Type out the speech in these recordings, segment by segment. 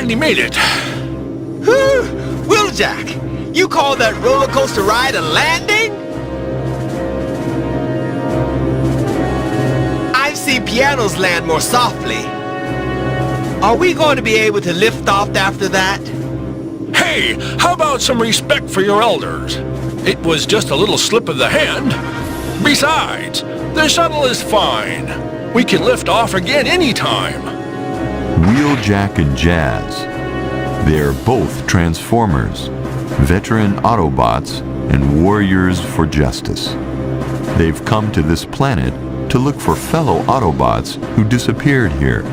finally made it. Whew! Wheeljack, you call that roller coaster ride a landing? I've seen pianos land more softly. Are we going to be able to lift off after that? Hey, how about some respect for your elders? It was just a little slip of the hand. Besides, the shuttle is fine. We can lift off again anytime. Wheeljack and Jazz. They're both Transformers, veteran Autobots, and warriors for justice. They've come to this planet to look for fellow Autobots who disappeared here.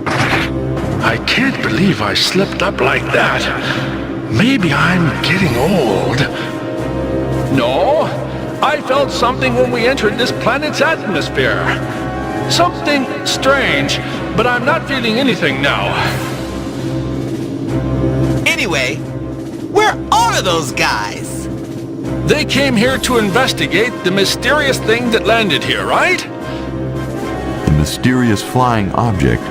I can't believe I slipped up like that. Maybe I'm getting old. No, I felt something when we entered this planet's atmosphere. Something strange, but I'm not feeling anything now. Anyway, where are those guys? They came here to investigate the mysterious thing that landed here, right? The mysterious flying object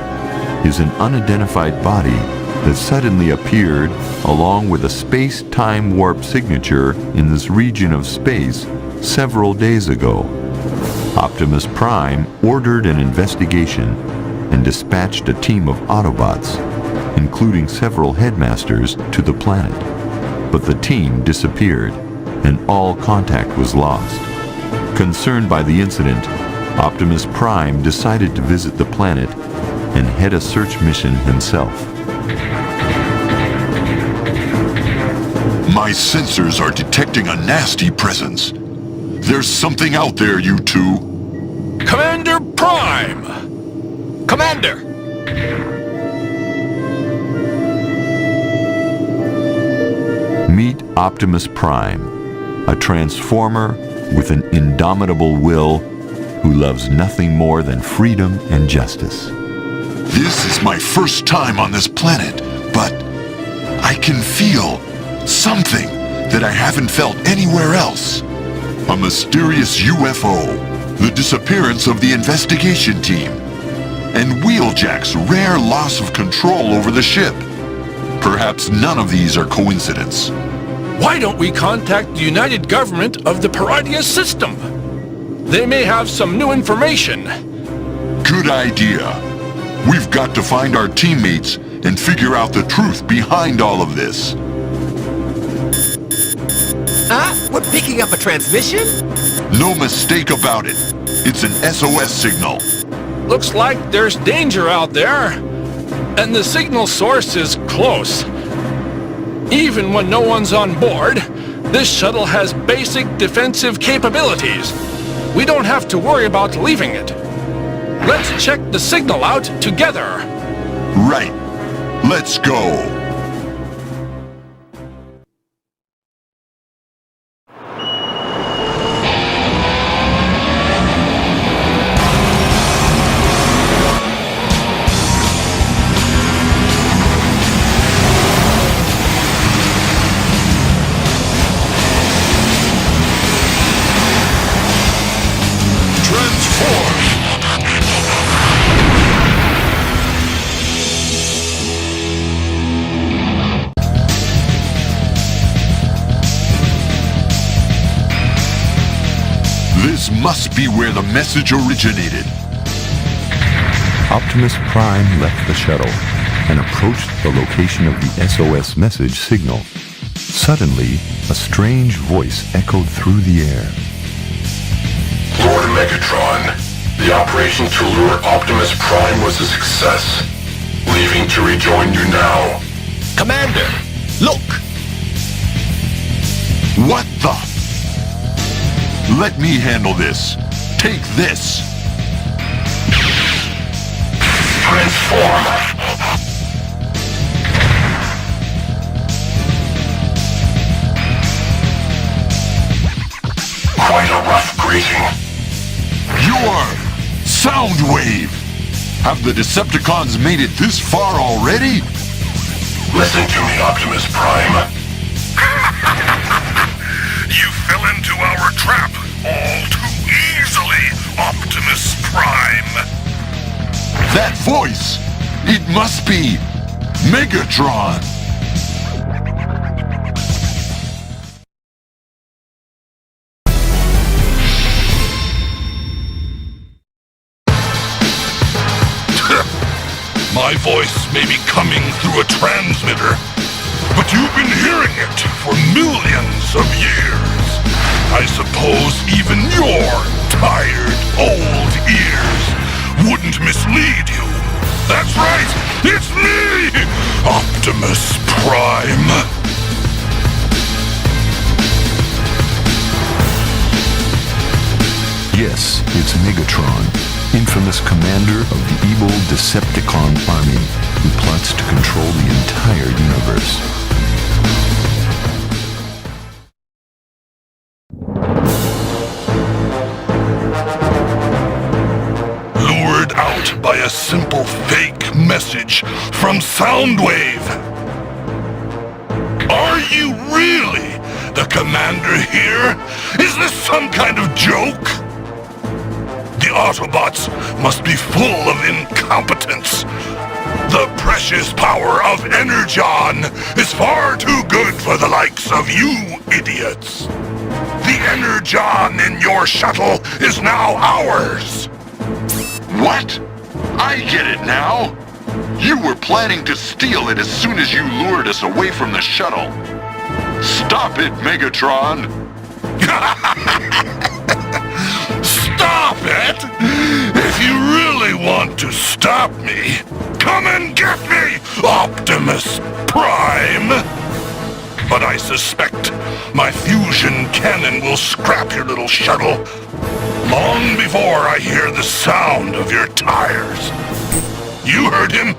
is an unidentified body that suddenly appeared along with a space-time warp signature in this region of space several days ago. Optimus Prime ordered an investigation and dispatched a team of Autobots, including several headmasters, to the planet. But the team disappeared, and all contact was lost. Concerned by the incident, Optimus Prime decided to visit the planet and head a search mission himself. My sensors are detecting a nasty presence. There's something out there, you two. Commander Prime! Commander! Meet Optimus Prime, a Transformer with an indomitable will who loves nothing more than freedom and justice. This is my first time on this planet, but I can feel something that I haven't felt anywhere else. A mysterious UFO, the disappearance of the investigation team, and Wheeljack's rare loss of control over the ship. Perhaps none of these are coincidence. Why don't we contact the United Government of the Pariah System? They may have some new information. Good idea. We've got to find our teammates and figure out the truth behind all of this. We're picking up a transmission? No mistake about it. It's an SOS signal. Looks like there's danger out there, and the signal source is close. Even when no one's on board, this shuttle has basic defensive capabilities. We don't have to worry about leaving it. Let's check the signal out together. Right. Let's go. This must be where the message originated. Optimus Prime left the shuttle and approached the location of the SOS message signal. Suddenly, a strange voice echoed through the air. Lord Megatron, the operation to lure Optimus Prime was a success. Leaving to rejoin you now. Commander, look! What the? Let me handle this. Take this. Transform! Quite a rough greeting. You're Soundwave! Have the Decepticons made it this far already? Listen to me, Optimus Prime. You fell into our trap all too easily, Optimus Prime. That voice! It must be Megatron! My voice may be coming through a transmitter, but you've been hearing it for millions of years. I suppose even your tired, old ears wouldn't mislead you. That's right, it's me, Optimus Prime. Yes, it's Megatron, infamous commander of the evil Decepticon army who plots to control the entire universe. Lured out by a simple fake message from Soundwave. Are you really the commander here? Is this some kind of joke? The Autobots must be full of incompetence. The precious power of Energon is far too good for the likes of you idiots. The Energon in your shuttle is now ours. What? I get it now. You were planning to steal it as soon as you lured us away from the shuttle. Stop it, Megatron! Stop it! If you really want to stop me, come and get me, Optimus Prime! But I suspect my fusion cannon will scrap your little shuttle long before I hear the sound of your tires. You heard him.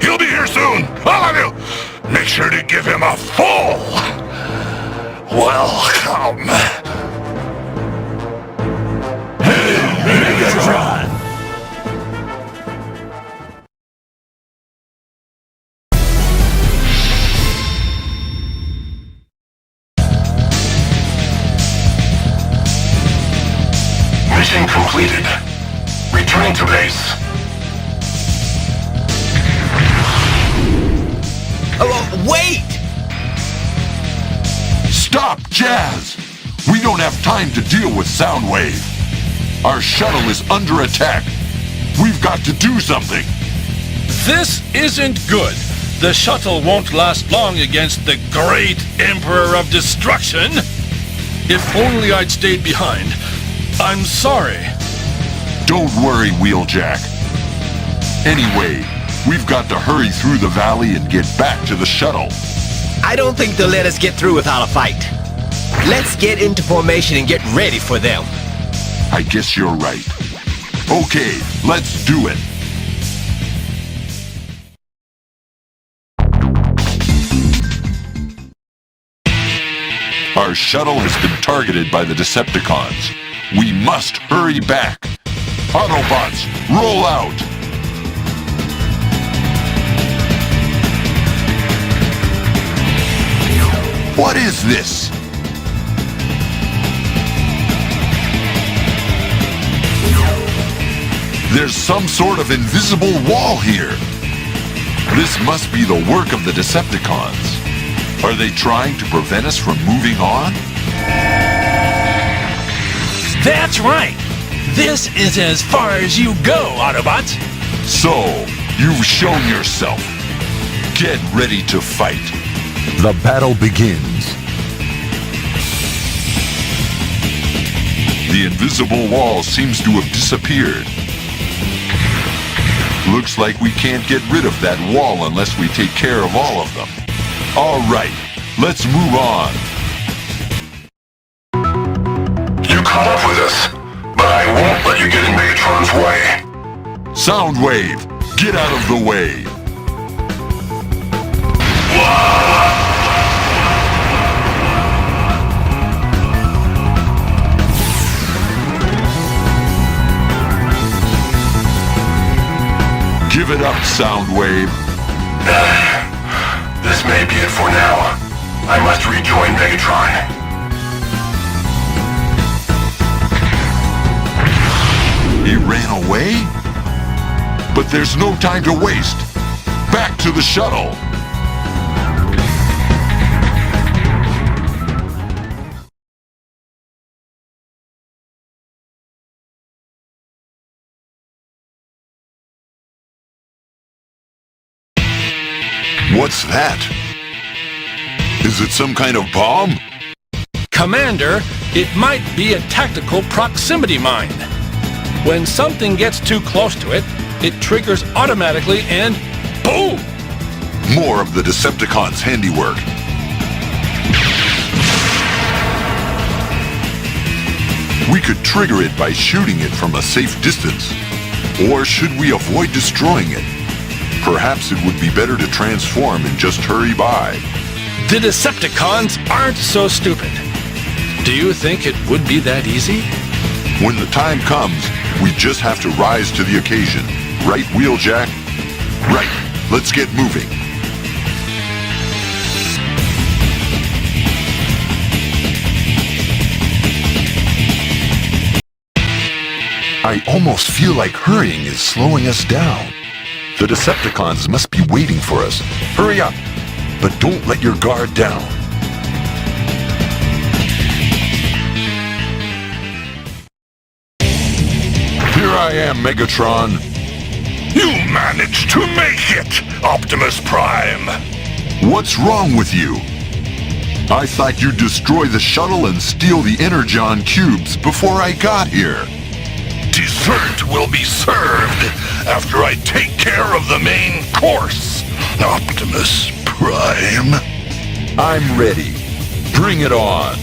He'll be here soon, all of you. Make sure to give him a full welcome. Megatron! Mission completed. Returning to base. Wait! Stop, Jazz! We don't have time to deal with Soundwave. Our shuttle is under attack. We've got to do something. This isn't good. The shuttle won't last long against the great Emperor of Destruction. If only I'd stayed behind. I'm sorry. Don't worry, Wheeljack. Anyway, we've got to hurry through the valley and get back to the shuttle. I don't think they'll let us get through without a fight. Let's get into formation and get ready for them. I guess you're right. Okay, let's do it. Our shuttle has been targeted by the Decepticons. We must hurry back. Autobots, roll out! What is this? There's some sort of invisible wall here. This must be the work of the Decepticons. Are they trying to prevent us from moving on? That's right. This is as far as you go, Autobots. So, you've shown yourself. Get ready to fight. The battle begins. The invisible wall seems to have disappeared. Looks like we can't get rid of that wall unless we take care of all of them. All right, let's move on. You caught up with us, but I won't let you get in Megatron's way. Soundwave, get out of the way. Give it up, Soundwave. This may be it for now. I must rejoin Megatron. He ran away? But there's no time to waste. back to the shuttle. What's that? Is it some kind of bomb? Commander, it might be a tactical proximity mine. When something gets too close to it, it triggers automatically and boom! More of the Decepticons' handiwork. We could trigger it by shooting it from a safe distance. Or should we avoid destroying it? Perhaps it would be better to transform and just hurry by. The Decepticons aren't so stupid. Do you think it would be that easy? When the time comes, we just have to rise to the occasion. Right, Wheeljack? Right. Let's get moving. I almost feel like hurrying is slowing us down. The Decepticons must be waiting for us. Hurry up, but don't let your guard down. Here I am, Megatron. You managed to make it, Optimus Prime. What's wrong with you? I thought you'd destroy the shuttle and steal the Energon cubes before I got here. Dessert will be served after I take care of the main course, Optimus Prime. I'm ready. Bring it on.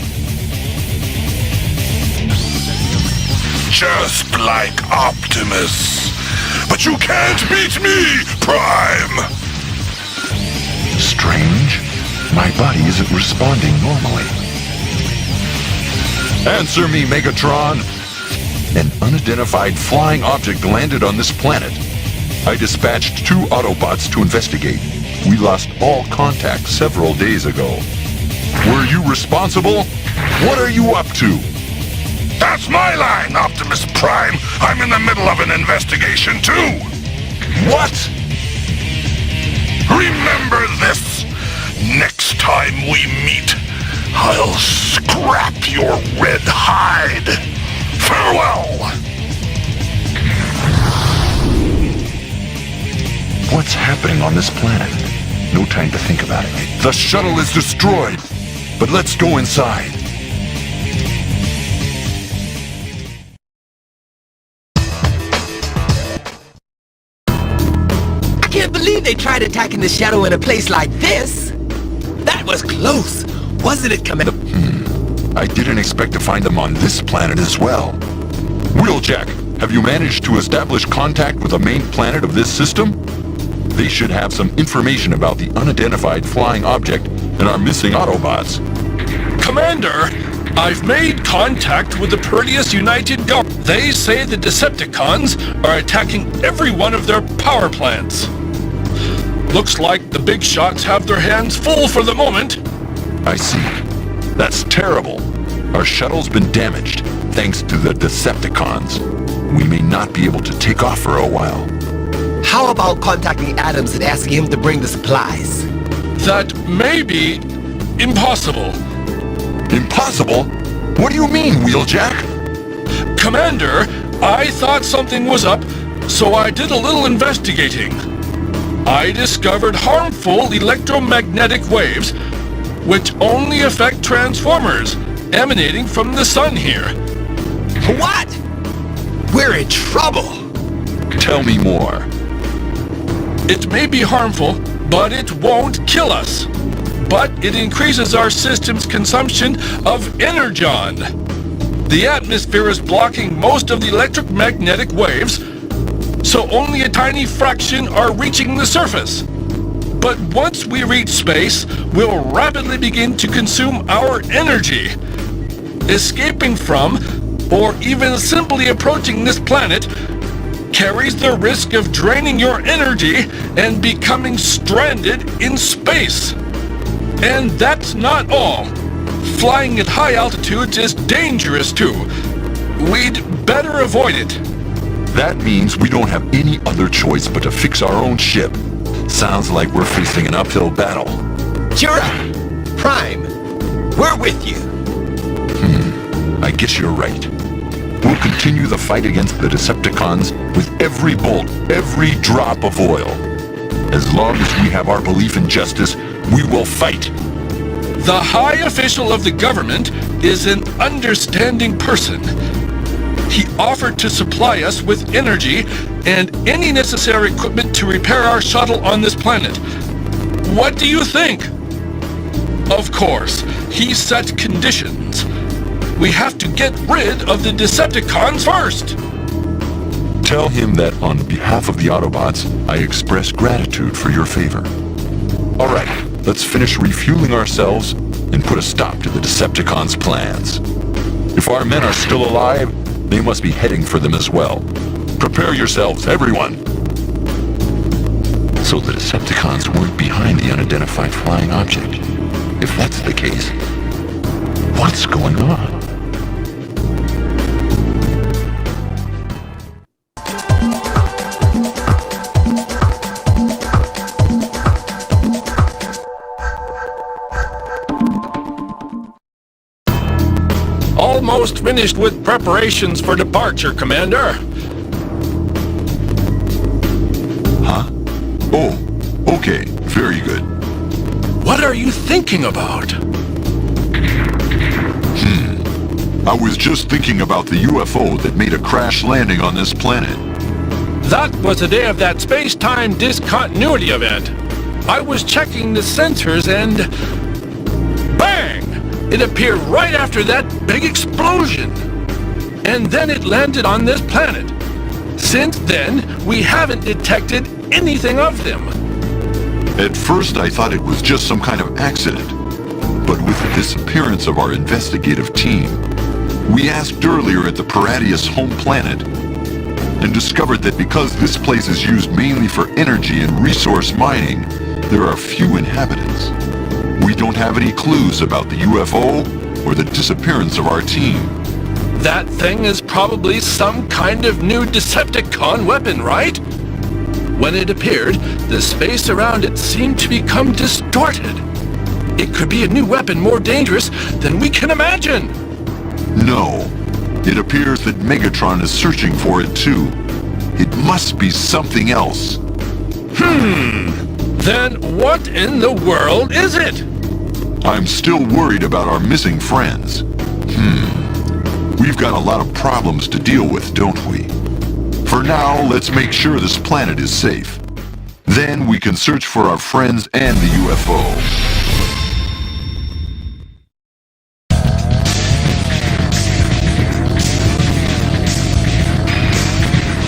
Just like Optimus. But you can't beat me, Prime! Strange. My body isn't responding normally. Answer me, Megatron. An unidentified flying object landed on this planet. I dispatched 2 Autobots to investigate. We lost all contact several days ago. Were you responsible? What are you up to? That's my line, Optimus Prime. I'm in the middle of an investigation, too. What? Remember this. Next time we meet, I'll scrap your red hide. Farewell! What's happening on this planet? No time to think about it. The shuttle is destroyed, but let's go inside. I can't believe they tried attacking the Shadow in a place like this. That was close, wasn't it, Commander? I didn't expect to find them on this planet as well. Wheeljack, have you managed to establish contact with the main planet of this system? They should have some information about the unidentified flying object and our missing Autobots. Commander, I've made contact with the Proteus United Government. They say the Decepticons are attacking every one of their power plants. Looks like the big shots have their hands full for the moment. I see. That's terrible. Our shuttle's been damaged, thanks to the Decepticons. We may not be able to take off for a while. How about contacting Adams and asking him to bring the supplies? That may be impossible. Impossible? What do you mean, Wheeljack? Commander, I thought something was up, so I did a little investigating. I discovered harmful electromagnetic waves, which only affect transformers emanating from the sun here. What? We're in trouble. Tell me more. It may be harmful, but it won't kill us. But it increases our system's consumption of energon. The atmosphere is blocking most of the electromagnetic waves, so only a tiny fraction are reaching the surface. But once we reach space, we'll rapidly begin to consume our energy. Escaping from, or even simply approaching this planet, carries the risk of draining your energy and becoming stranded in space. And that's not all. Flying at high altitudes is dangerous too. We'd better avoid it. That means we don't have any other choice but to fix our own ship. Sounds like we're facing an uphill battle. Cheer up! Prime, we're with you. I guess you're right. We'll continue the fight against the Decepticons with every bolt, every drop of oil. As long as we have our belief in justice, we will fight. The high official of the government is an understanding person. He offered to supply us with energy and any necessary equipment to repair our shuttle on this planet. What do you think? Of course, he set conditions. We have to get rid of the Decepticons first. Tell him that on behalf of the Autobots, I express gratitude for your favor. All right, let's finish refueling ourselves and put a stop to the Decepticons' plans. If our men are still alive, they must be heading for them as well. Prepare yourselves, everyone! So the Decepticons weren't behind the unidentified flying object. If that's the case, what's going on? Almost finished with preparations for departure, Commander. Huh? Oh, okay. Very good. What are you thinking about? I was just thinking about the UFO that made a crash landing on this planet. That was the day of that space-time discontinuity event. I was checking the sensors and... bang! It appeared right after that big explosion. And then it landed on this planet. Since then, we haven't detected anything of them. At first, I thought it was just some kind of accident. But with the disappearance of our investigative team, we asked earlier at the Paradius home planet and discovered that because this place is used mainly for energy and resource mining, there are few inhabitants. We don't have any clues about the UFO or the disappearance of our team. That thing is probably some kind of new Decepticon weapon, right? When it appeared, the space around it seemed to become distorted. It could be a new weapon more dangerous than we can imagine. No. It appears that Megatron is searching for it too. It must be something else. Then what in the world is it? I'm still worried about our missing friends. We've got a lot of problems to deal with, don't we? For now, let's make sure this planet is safe. Then we can search for our friends and the UFO.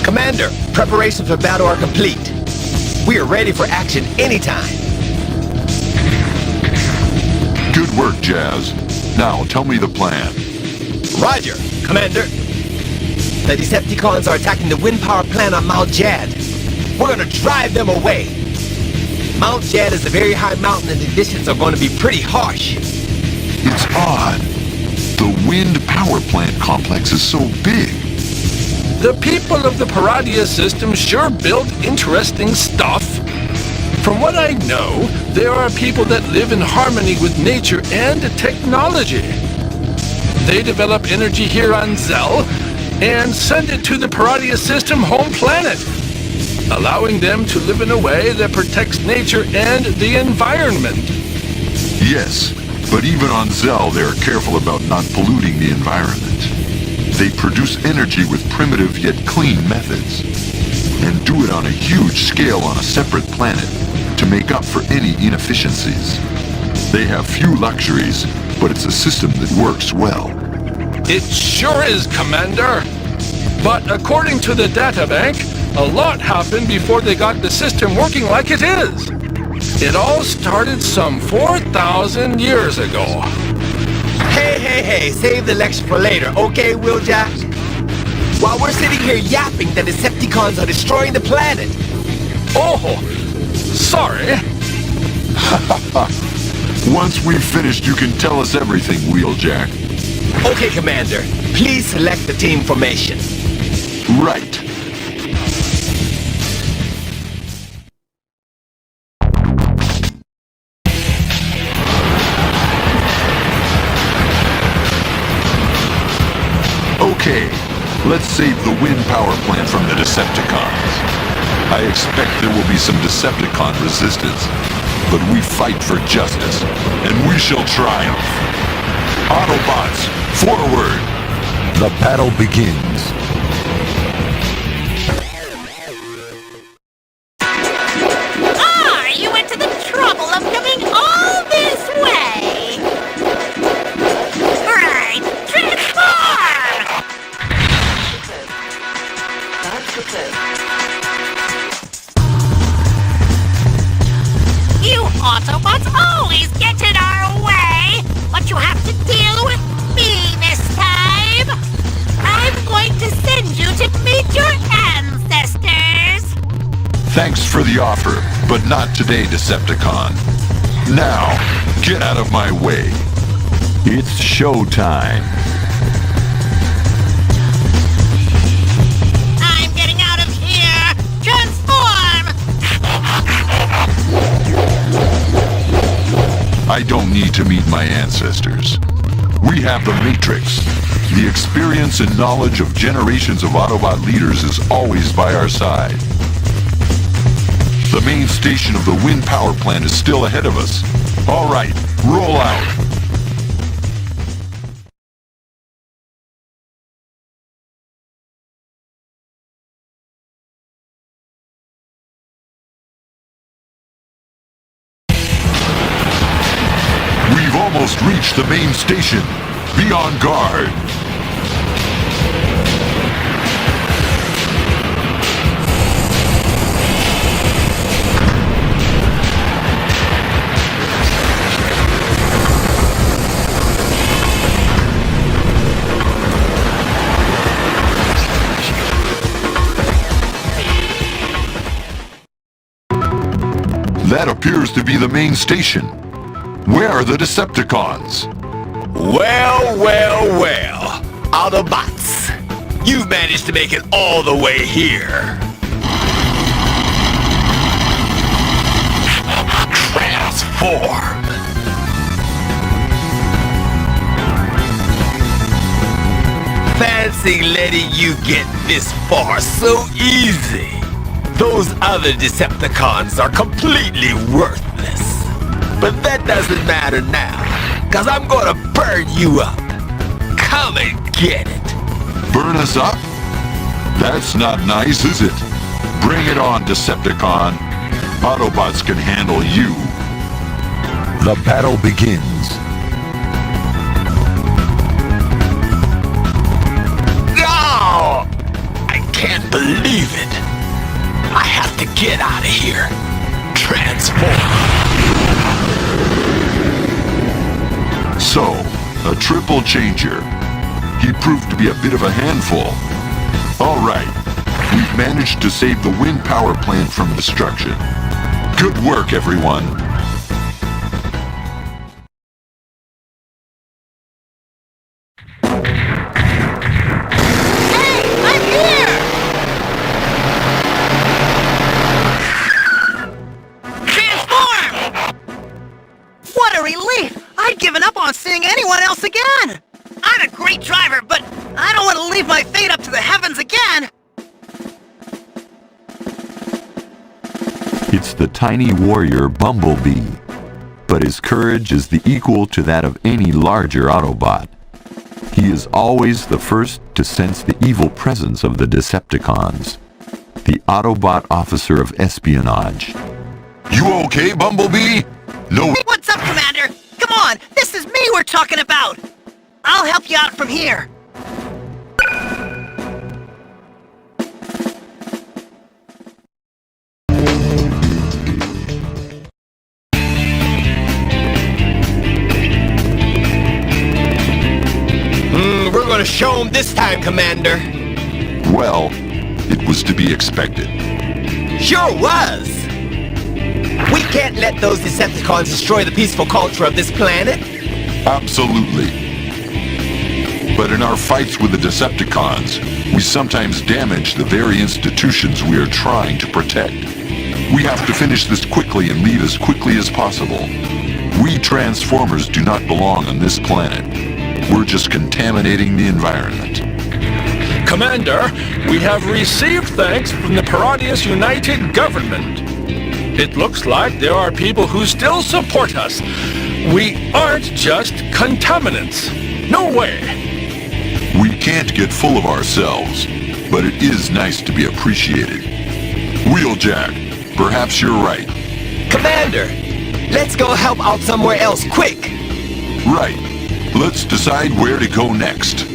Commander, preparations for battle are complete. We are ready for action anytime. Good work, Jazz. Now, tell me the plan. Roger, Commander. The Decepticons are attacking the wind power plant on Mount Jad. We're gonna drive them away. Mount Jad is a very high mountain and the conditions are going to be pretty harsh. It's odd. The wind power plant complex is so big. The people of the Paradia system sure build interesting stuff. From what I know, there are people that live in harmony with nature and technology. They develop energy here on Zell and send it to the Paradia system home planet, allowing them to live in a way that protects nature and the environment. Yes, but even on Zell, they're careful about not polluting the environment. They produce energy with primitive yet clean methods, and do it on a huge scale on a separate planet to make up for any inefficiencies. They have few luxuries, but it's a system that works well. It sure is, Commander. But according to the databank, a lot happened before they got the system working like it is. It all started some 4,000 years ago. Hey, save the lecture for later, okay, Wheeljack? While we're sitting here yapping, the Decepticons are destroying the planet. Oh, sorry. Once we've finished, you can tell us everything, Wheeljack. Okay, Commander. Please select the team formation. Right. Let's save the wind power plant from the Decepticons. I expect there will be some Decepticon resistance, but we fight for justice, and we shall triumph. Autobots, forward! The battle begins. Ah, you went to the trouble of coming all this way! Right, transform! You Autobots always get in our way, but you have to deal with me this time! I'm going to send you to meet your ancestors! Thanks for the offer, but not today, Decepticon. Now, get out of my way. It's showtime. I'm getting out of here! Transform! I don't need to meet my ancestors. We have the Matrix. The experience and knowledge of generations of Autobot leaders is always by our side. The main station of the wind power plant is still ahead of us. All right, roll out. We've almost reached the main station. Be on guard. That appears to be the main station. Where are the Decepticons? Well, well, well. Autobots, you've managed to make it all the way here. Transform. Fancy letting you get this far so easy. Those other Decepticons are completely worthless. But that doesn't matter now, cause I'm gonna burn you up. Come and get it. Burn us up? That's not nice, is it? Bring it on, Decepticon. Autobots can handle you. The battle begins. No! I can't believe it. I have to get out of here. Transform. So, a triple changer. He proved to be a bit of a handful. All right, we've managed to save the wind power plant from destruction. Good work, everyone. Hey, I'm here! Transform! What a relief! I'd given up on seeing anyone else again! I'm a great driver, but I don't want to leave my fate up to the heavens again! It's the tiny warrior Bumblebee, but his courage is the equal to that of any larger Autobot. He is always the first to sense the evil presence of the Decepticons, the Autobot officer of espionage. You okay, Bumblebee? No. What's up, Commander? Come on, this is me we're talking about! I'll help you out from here. We're gonna show them this time, Commander. Well, it was to be expected. Sure was. We can't let those Decepticons destroy the peaceful culture of this planet. Absolutely. But in our fights with the Decepticons, we sometimes damage the very institutions we are trying to protect. We have to finish this quickly and leave as quickly as possible. We Transformers do not belong on this planet. We're just contaminating the environment. Commander, we have received thanks from the Paradius United Government. It looks like there are people who still support us. We aren't just contaminants. No way. We can't get full of ourselves, but it is nice to be appreciated. Wheeljack, perhaps you're right. Commander, let's go help out somewhere else, quick! Right. Let's decide where to go next.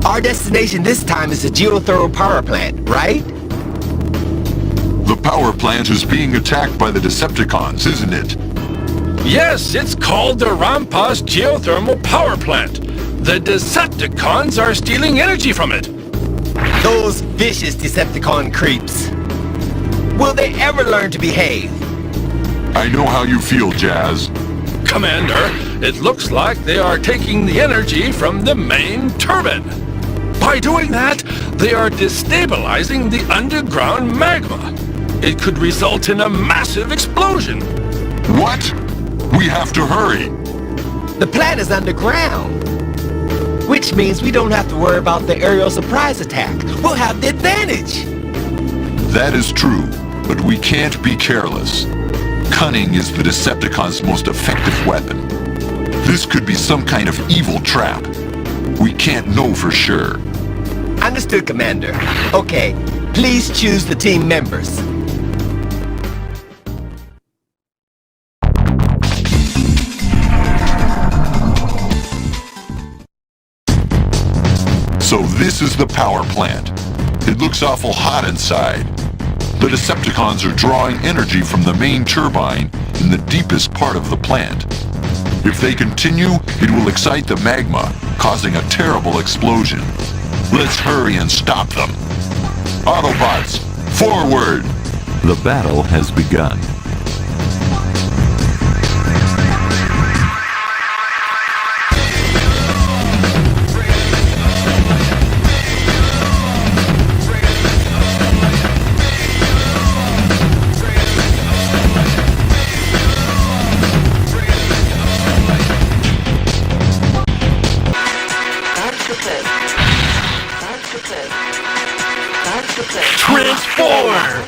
Our destination this time is the geothermal power plant, right? The power plant is being attacked by the Decepticons, isn't it? Yes, it's called the Rampas Geothermal Power Plant. The Decepticons are stealing energy from it. Those vicious Decepticon creeps. Will they ever learn to behave? I know how you feel, Jazz. Commander, it looks like they are taking the energy from the main turbine. By doing that, they are destabilizing the underground magma. It could result in a massive explosion. What? We have to hurry. The plant is underground. Which means we don't have to worry about the aerial surprise attack. We'll have the advantage. That is true, but we can't be careless. Cunning is the Decepticons' most effective weapon. This could be some kind of evil trap. We can't know for sure. Understood, Commander. Okay, please choose the team members. So this is the power plant. It looks awful hot inside. The Decepticons are drawing energy from the main turbine in the deepest part of the plant. If they continue, it will excite the magma, causing a terrible explosion. Let's hurry and stop them. Autobots, forward! The battle has begun. Transform!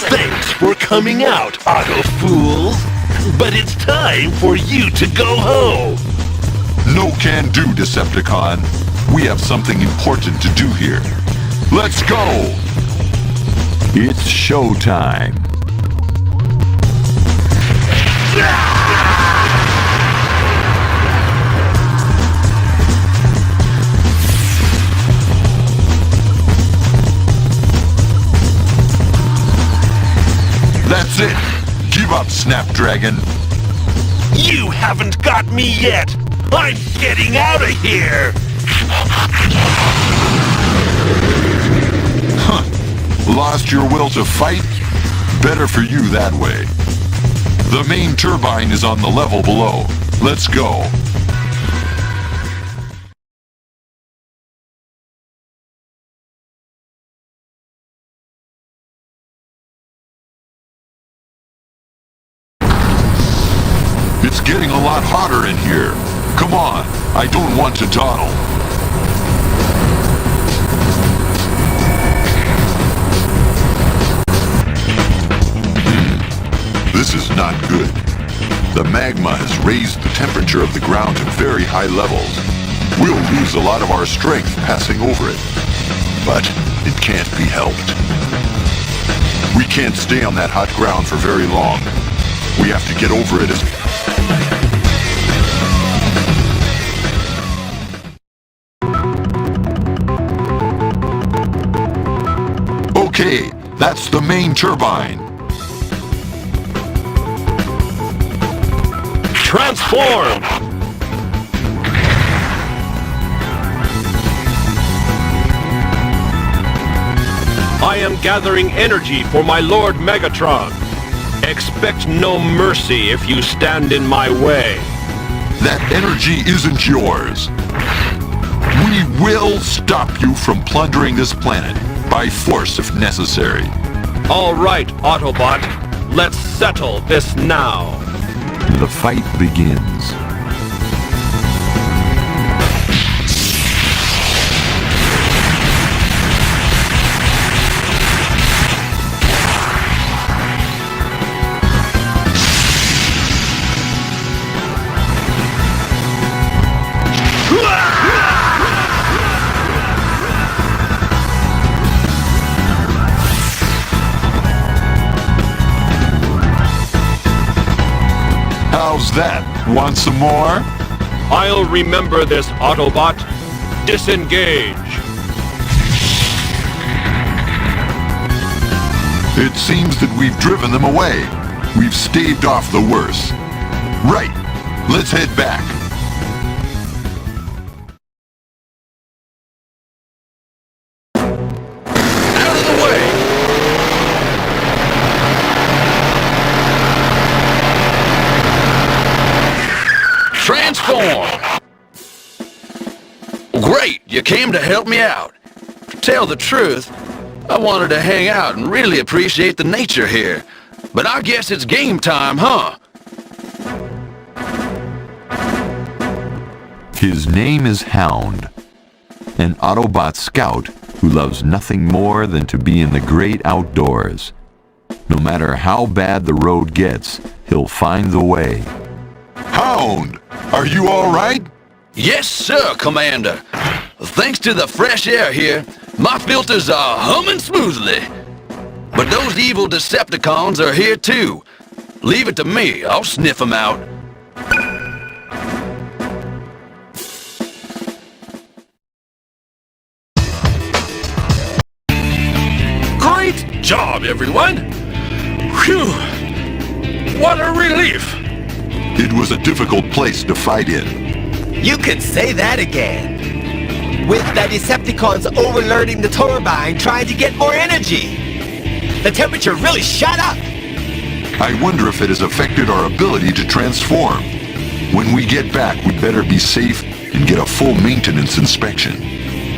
Thanks for coming out, Auto Fool. But it's time for you to go home. No can do, Decepticon. We have something important to do here. Let's go! It's showtime. That's it! Give up, Snapdragon! You haven't got me yet! I'm getting out of here! Huh. Lost your will to fight? Better for you that way. The main turbine is on the level below. Let's go. It's getting a lot hotter in here. Come on, I don't want to dawdle. This is not good. The magma has raised the temperature of the ground to very high levels. We'll lose a lot of our strength passing over it. But it can't be helped. We can't stay on that hot ground for very long. We have to get over it as... Okay, that's the main turbine. Transform! I am gathering energy for my Lord Megatron. Expect no mercy if you stand in my way. That energy isn't yours. We will stop you from plundering this planet, by force if necessary. All right, Autobot. Let's settle this now. The fight begins. How's that? Want some more? I'll remember this, Autobot. Disengage. It seems that we've driven them away. We've staved off the worst. Right. Let's head back. Out of the way! Transform! Great, you came to help me out. To tell the truth, I wanted to hang out and really appreciate the nature here. But I guess it's game time, huh? His name is Hound, an Autobot scout who loves nothing more than to be in the great outdoors. No matter how bad the road gets, he'll find the way. Hound, are you all right? Yes, sir, Commander. Thanks to the fresh air here, my filters are humming smoothly. But those evil Decepticons are here too. Leave it to me, I'll sniff them out. Great job, everyone! Phew! What a relief! It was a difficult place to fight in. You can say that again. With the Decepticons overloading the turbine trying to get more energy. The temperature really shot up. I wonder if it has affected our ability to transform. When we get back, we'd better be safe and get a full maintenance inspection.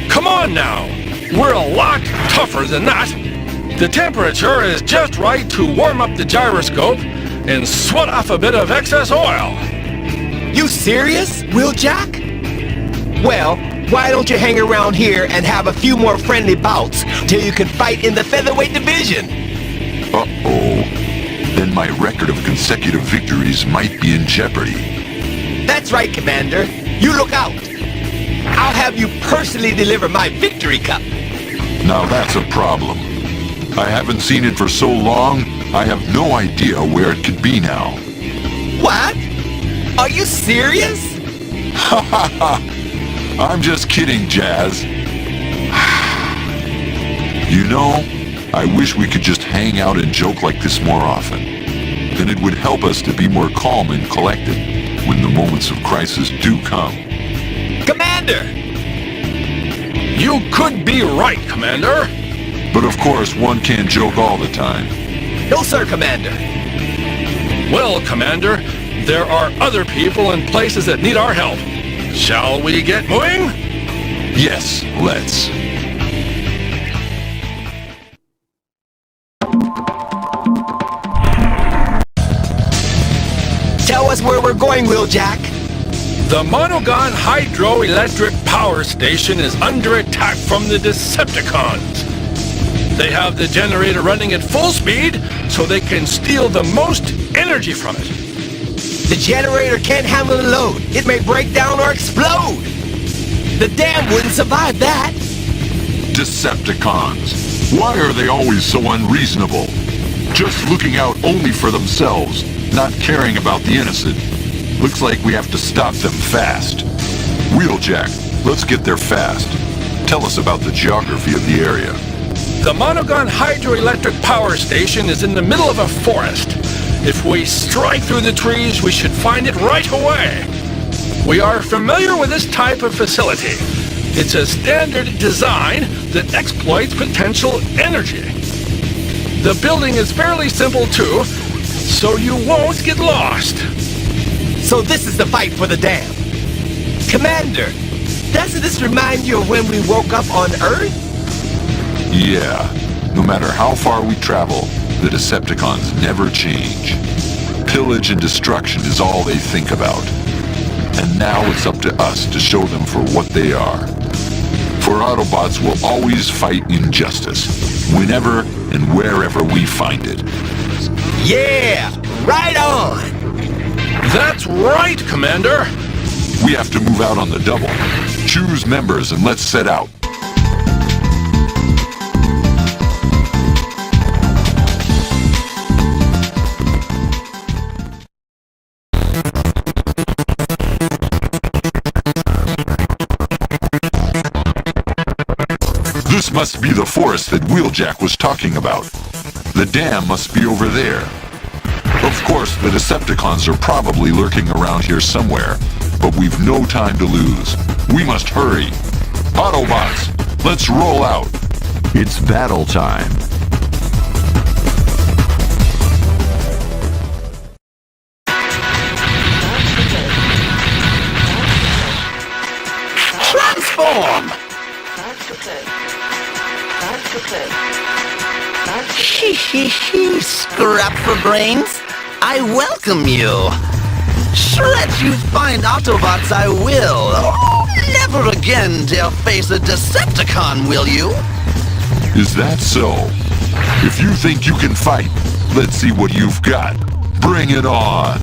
Come on now! We're a lot tougher than that! The temperature is just right to warm up the gyroscope and sweat off a bit of excess oil. You serious, Wheeljack? Well, why don't you hang around here and have a few more friendly bouts till you can fight in the featherweight division? Uh-oh. Then my record of consecutive victories might be in jeopardy. That's right, Commander. You look out. I'll have you personally deliver my victory cup. Now that's a problem. I haven't seen it for so long, I have no idea where it could be now. What? Are you serious? Ha ha ha! I'm just kidding, Jazz. You know, I wish we could just hang out and joke like this more often. Then it would help us to be more calm and collected when the moments of crisis do come. Commander! You could be right, Commander. But of course, one can't joke all the time. No, sir, Commander. Well, Commander, there are other people and places that need our help. Shall we get moving? Yes, let's. Tell us where we're going, Wheeljack. The Monogon Hydroelectric Power Station is under attack from the Decepticons. They have the generator running at full speed so they can steal the most energy from it. The generator can't handle the load. It may break down or explode. The dam wouldn't survive that. Decepticons. Why are they always so unreasonable? Just looking out only for themselves, not caring about the innocent. Looks like we have to stop them fast. Wheeljack, let's get there fast. Tell us about the geography of the area. The Monogon Hydroelectric Power Station is in the middle of a forest. If we strike through the trees, we should find it right away. We are familiar with this type of facility. It's a standard design that exploits potential energy. The building is fairly simple too, so you won't get lost. So this is the fight for the dam. Commander, doesn't this remind you of when we woke up on Earth? Yeah, no matter how far we travel, the Decepticons never change. Pillage and destruction is all they think about. And now it's up to us to show them for what they are. For Autobots will always fight injustice, whenever and wherever we find it. Yeah, right on! That's right, Commander! We have to move out on the double. Choose members and let's set out. This must be the forest that Wheeljack was talking about. The dam must be over there. Of course, the Decepticons are probably lurking around here somewhere, but we've no time to lose. We must hurry. Autobots, let's roll out. It's battle time. Transform! Hee, scrap for brains. I welcome you. Shred you fine Autobots, I will. Never again dare face a Decepticon, will you? Is that so? If you think you can fight, let's see what you've got. Bring it on.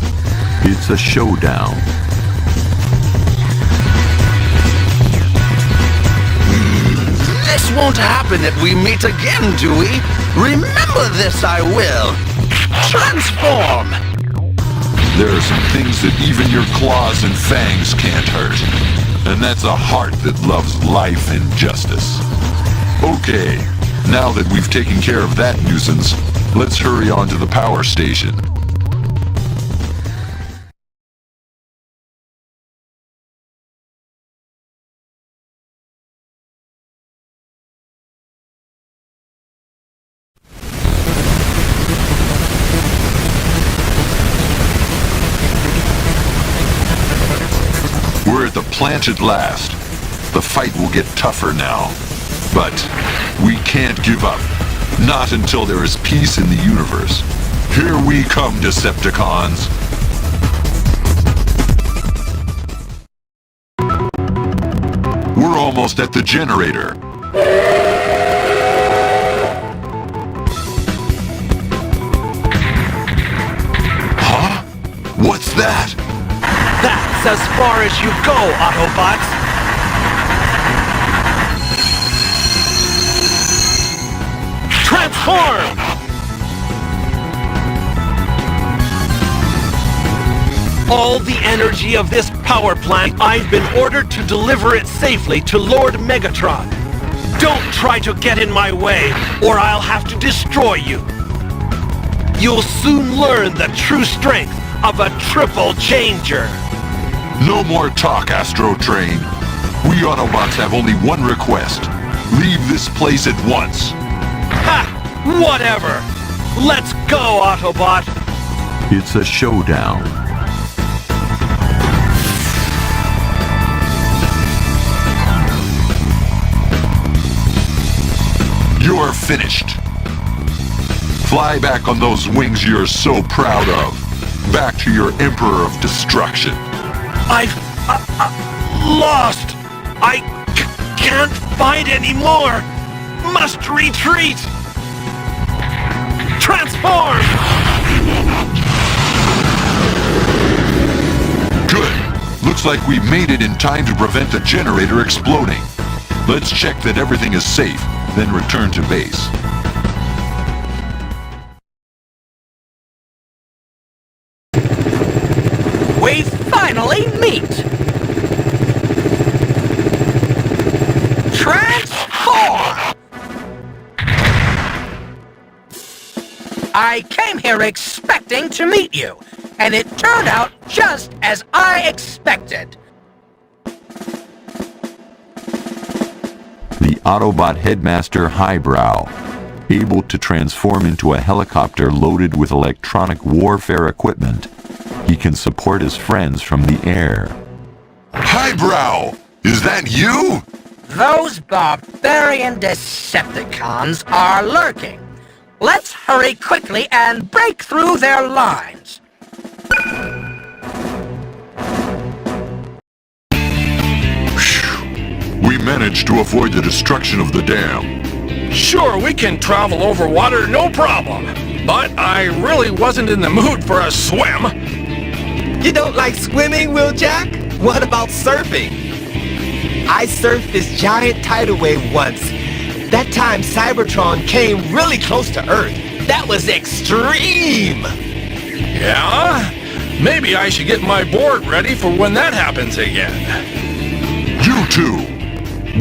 It's a showdown. This won't happen if we meet again, do we? Remember this, I will. Transform! There are some things that even your claws and fangs can't hurt. And that's a heart that loves life and justice. Okay, now that we've taken care of that nuisance, let's hurry on to the power station. We're at the plant at last. The fight will get tougher now. But we can't give up. Not until there is peace in the universe. Here we come, Decepticons. We're almost at the generator. Huh? What's that? That's as far as you go, Autobots! Transform! All the energy of this power plant, I've been ordered to deliver it safely to Lord Megatron. Don't try to get in my way, or I'll have to destroy you. You'll soon learn the true strength of a triple changer. No more talk, Astro Train. We Autobots have only one request. Leave this place at once. Ha! Whatever! Let's go, Autobot! It's a showdown. You're finished. Fly back on those wings you're so proud of. Back to your Emperor of Destruction. I've lost! I can't fight anymore! Must retreat! Transform! Good. Looks like we made it in time to prevent the generator exploding. Let's check that everything is safe, then return to base. We finally meet! Transform! I came here expecting to meet you, and it turned out just as I expected. The Autobot Headmaster Highbrow, able to transform into a helicopter loaded with electronic warfare equipment, he can support his friends from the air. Highbrow! Is that you? Those barbarian Decepticons are lurking. Let's hurry quickly and break through their lines. We managed to avoid the destruction of the dam. Sure, we can travel over water, no problem. But I really wasn't in the mood for a swim. You don't like swimming, Wheeljack? What about surfing? I surfed this giant tidal wave once. That time Cybertron came really close to Earth. That was extreme! Yeah? Maybe I should get my board ready for when that happens again. You two!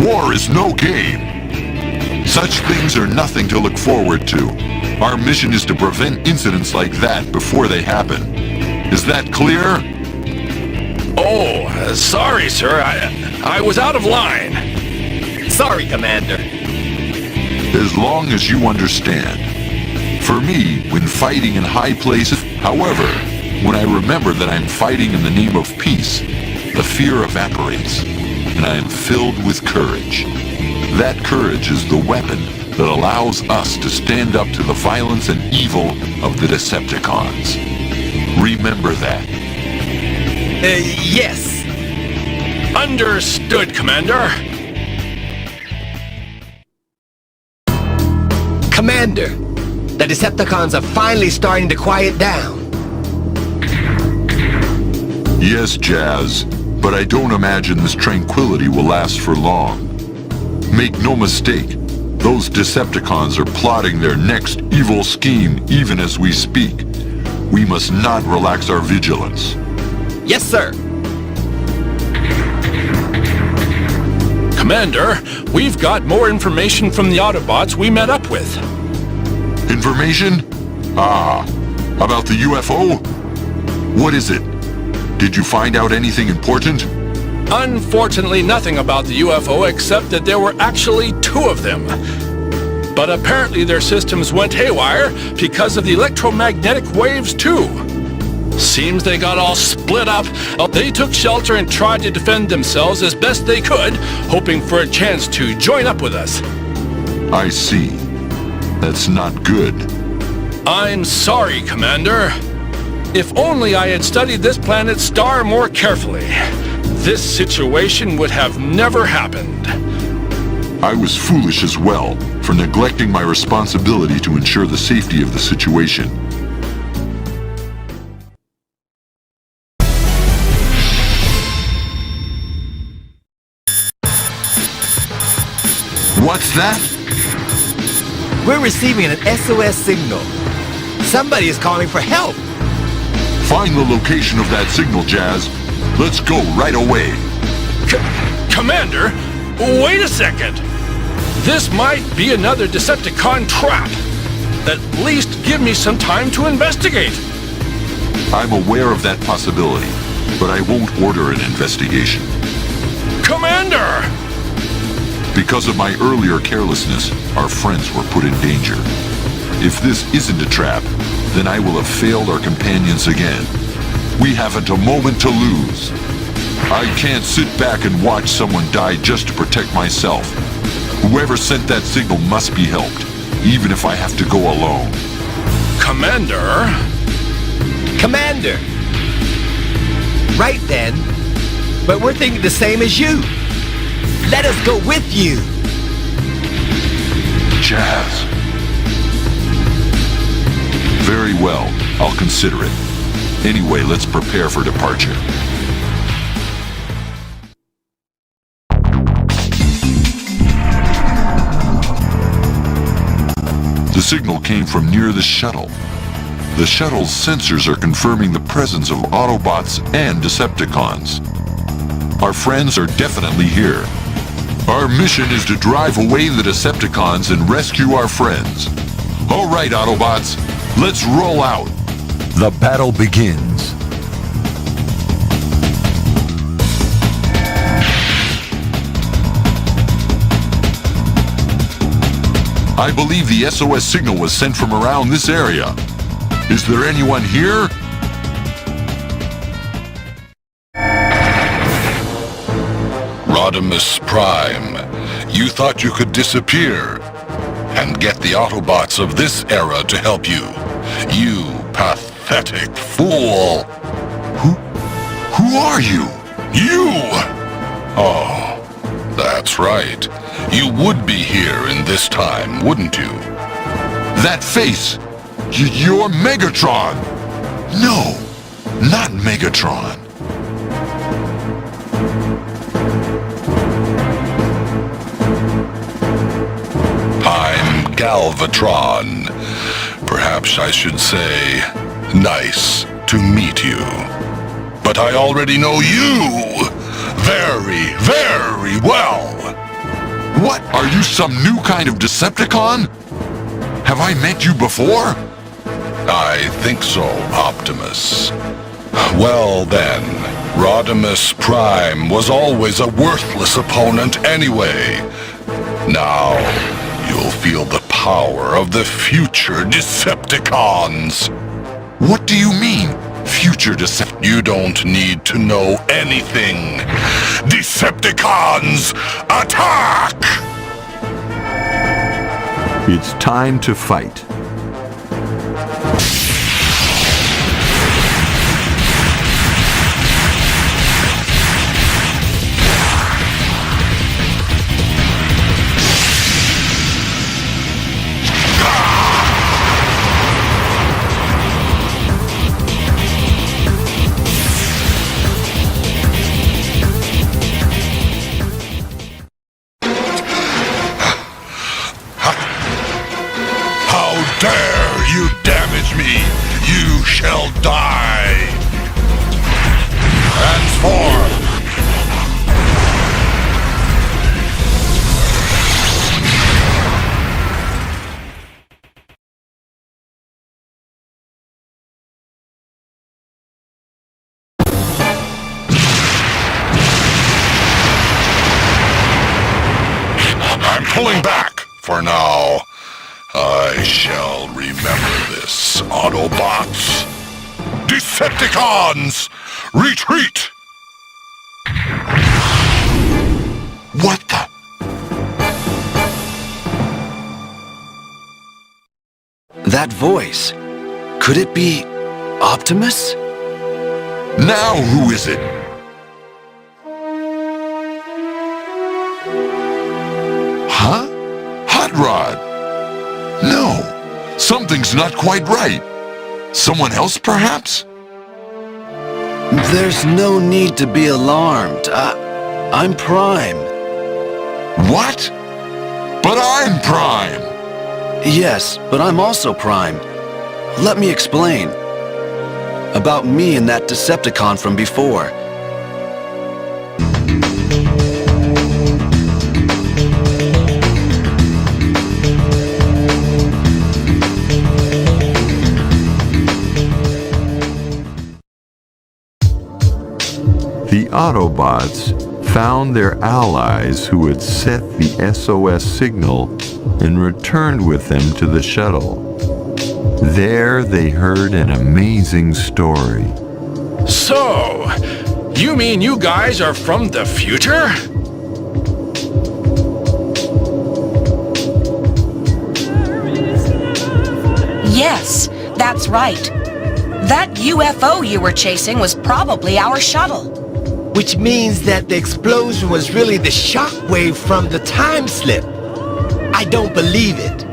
War is no game. Such things are nothing to look forward to. Our mission is to prevent incidents like that before they happen. Is that clear? Oh, sorry, sir. I was out of line. Sorry, Commander. As long as you understand. For me, when fighting in high places, however, when I remember that I'm fighting in the name of peace, the fear evaporates, and I am filled with courage. That courage is the weapon that allows us to stand up to the violence and evil of the Decepticons. Remember that. Yes. Understood, Commander. Commander, the Decepticons are finally starting to quiet down. Yes, Jazz, but I don't imagine this tranquility will last for long. Make no mistake, those Decepticons are plotting their next evil scheme even as we speak. We must not relax our vigilance. Yes, sir. Commander, we've got more information from the Autobots we met up with. Information? Ah, about the UFO? What is it? Did you find out anything important? Unfortunately, nothing about the UFO except that there were actually 2 of them. But apparently their systems went haywire because of the electromagnetic waves too. Seems they got all split up. They took shelter and tried to defend themselves as best they could, hoping for a chance to join up with us. I see. That's not good. I'm sorry, Commander. If only I had studied this planet's star more carefully, this situation would have never happened. I was foolish as well for neglecting my responsibility to ensure the safety of the situation. What's that? We're receiving an SOS signal. Somebody is calling for help. Find the location of that signal, Jazz. Let's go right away. Commander, wait a second. This might be another Decepticon trap. At least give me some time to investigate. I'm aware of that possibility, but I won't order an investigation. Commander! Because of my earlier carelessness, our friends were put in danger. If this isn't a trap, then I will have failed our companions again. We haven't a moment to lose. I can't sit back and watch someone die just to protect myself. Whoever sent that signal must be helped, even if I have to go alone. Commander? Commander! Right then. But we're thinking the same as you. Let us go with you. Jazz. Very well. I'll consider it. Anyway, let's prepare for departure. The signal came from near the shuttle. The shuttle's sensors are confirming the presence of Autobots and Decepticons. Our friends are definitely here. Our mission is to drive away the Decepticons and rescue our friends. All right, Autobots, let's roll out. The battle begins. I believe the SOS signal was sent from around this area. Is there anyone here? Rodimus Prime, you thought you could disappear. and get the Autobots of this era to help you. You pathetic fool! Who are you? You! Oh, that's right. You would be here in this time, wouldn't you? That face! You're Megatron! No, not Megatron. I'm Galvatron. Perhaps I should say, nice to meet you. But I already know you very, very well. What? Are you some new kind of Decepticon? Have I met you before? I think so, Optimus. Well then, Rodimus Prime was always a worthless opponent anyway. Now, you'll feel the power of the future Decepticons. What do you mean, future Decepticons? You don't need to know anything. Decepticons, attack! It's time to fight. How dare you damage me! You shall die! Transform! I'm pulling back for now. I shall remember this, Autobots. Decepticons, retreat! What the? That voice. Could it be Optimus? Now who is it? Huh? Hot Rod? No, something's not quite right. Someone else, perhaps? There's no need to be alarmed. I'm Prime. What? But I'm Prime! Yes, but I'm also Prime. Let me explain. About me and that Decepticon from before. The Autobots found their allies who had set the SOS signal and returned with them to the shuttle. There they heard an amazing story. So, you mean you guys are from the future? Yes, that's right. That UFO you were chasing was probably our shuttle. Which means that the explosion was really the shockwave from the time slip. I don't believe it.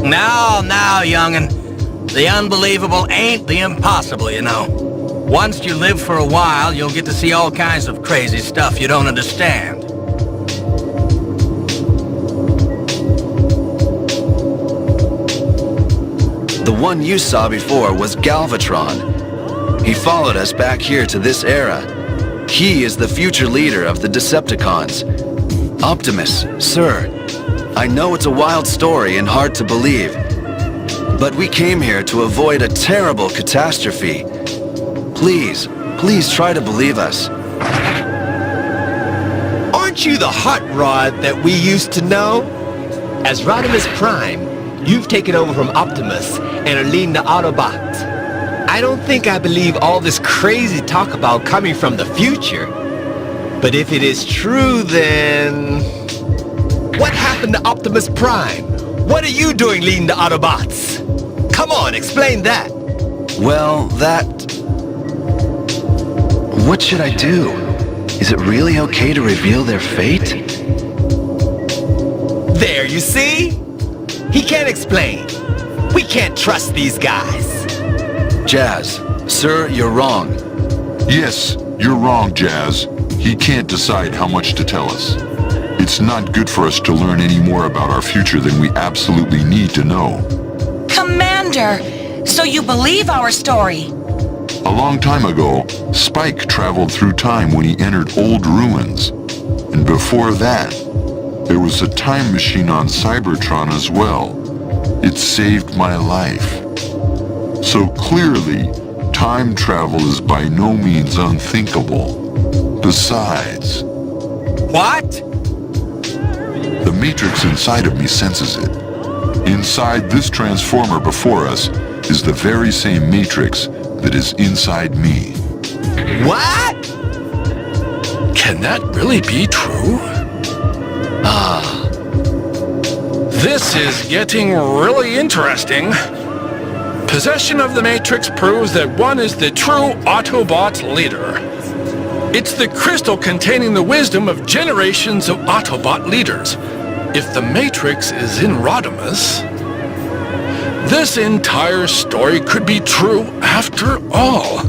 Now, young'un. The unbelievable ain't the impossible, you know. Once you live for a while, you'll get to see all kinds of crazy stuff you don't understand. The one you saw before was Galvatron. He followed us back here to this era. He is the future leader of the Decepticons. Optimus, sir. I know it's a wild story and hard to believe, but we came here to avoid a terrible catastrophe. Please try to believe us. Aren't you the hot rod that we used to know? As Rodimus Prime, you've taken over from Optimus and are leading the Autobots. I don't think I believe all this crazy talk about coming from the future. But if it is true, then... What happened to Optimus Prime? What are you doing leading the Autobots? Come on, explain that. Well, what should I do? Is it really okay to reveal their fate? There, you see? He can't explain. We can't trust these guys. Jazz, sir, you're wrong. Yes, you're wrong, Jazz. He can't decide how much to tell us. It's not good for us to learn any more about our future than we absolutely need to know. Commander, so you believe our story? A long time ago, Spike traveled through time when he entered old ruins. And before that, there was a time machine on Cybertron as well. It saved my life. So clearly, time travel is by no means unthinkable. Besides... What? The matrix inside of me senses it. Inside this transformer before us is the very same matrix that is inside me. What? Can that really be true? This is getting really interesting. Possession of the Matrix proves that one is the true Autobot leader. It's the crystal containing the wisdom of generations of Autobot leaders. If the Matrix is in Rodimus, this entire story could be true after all.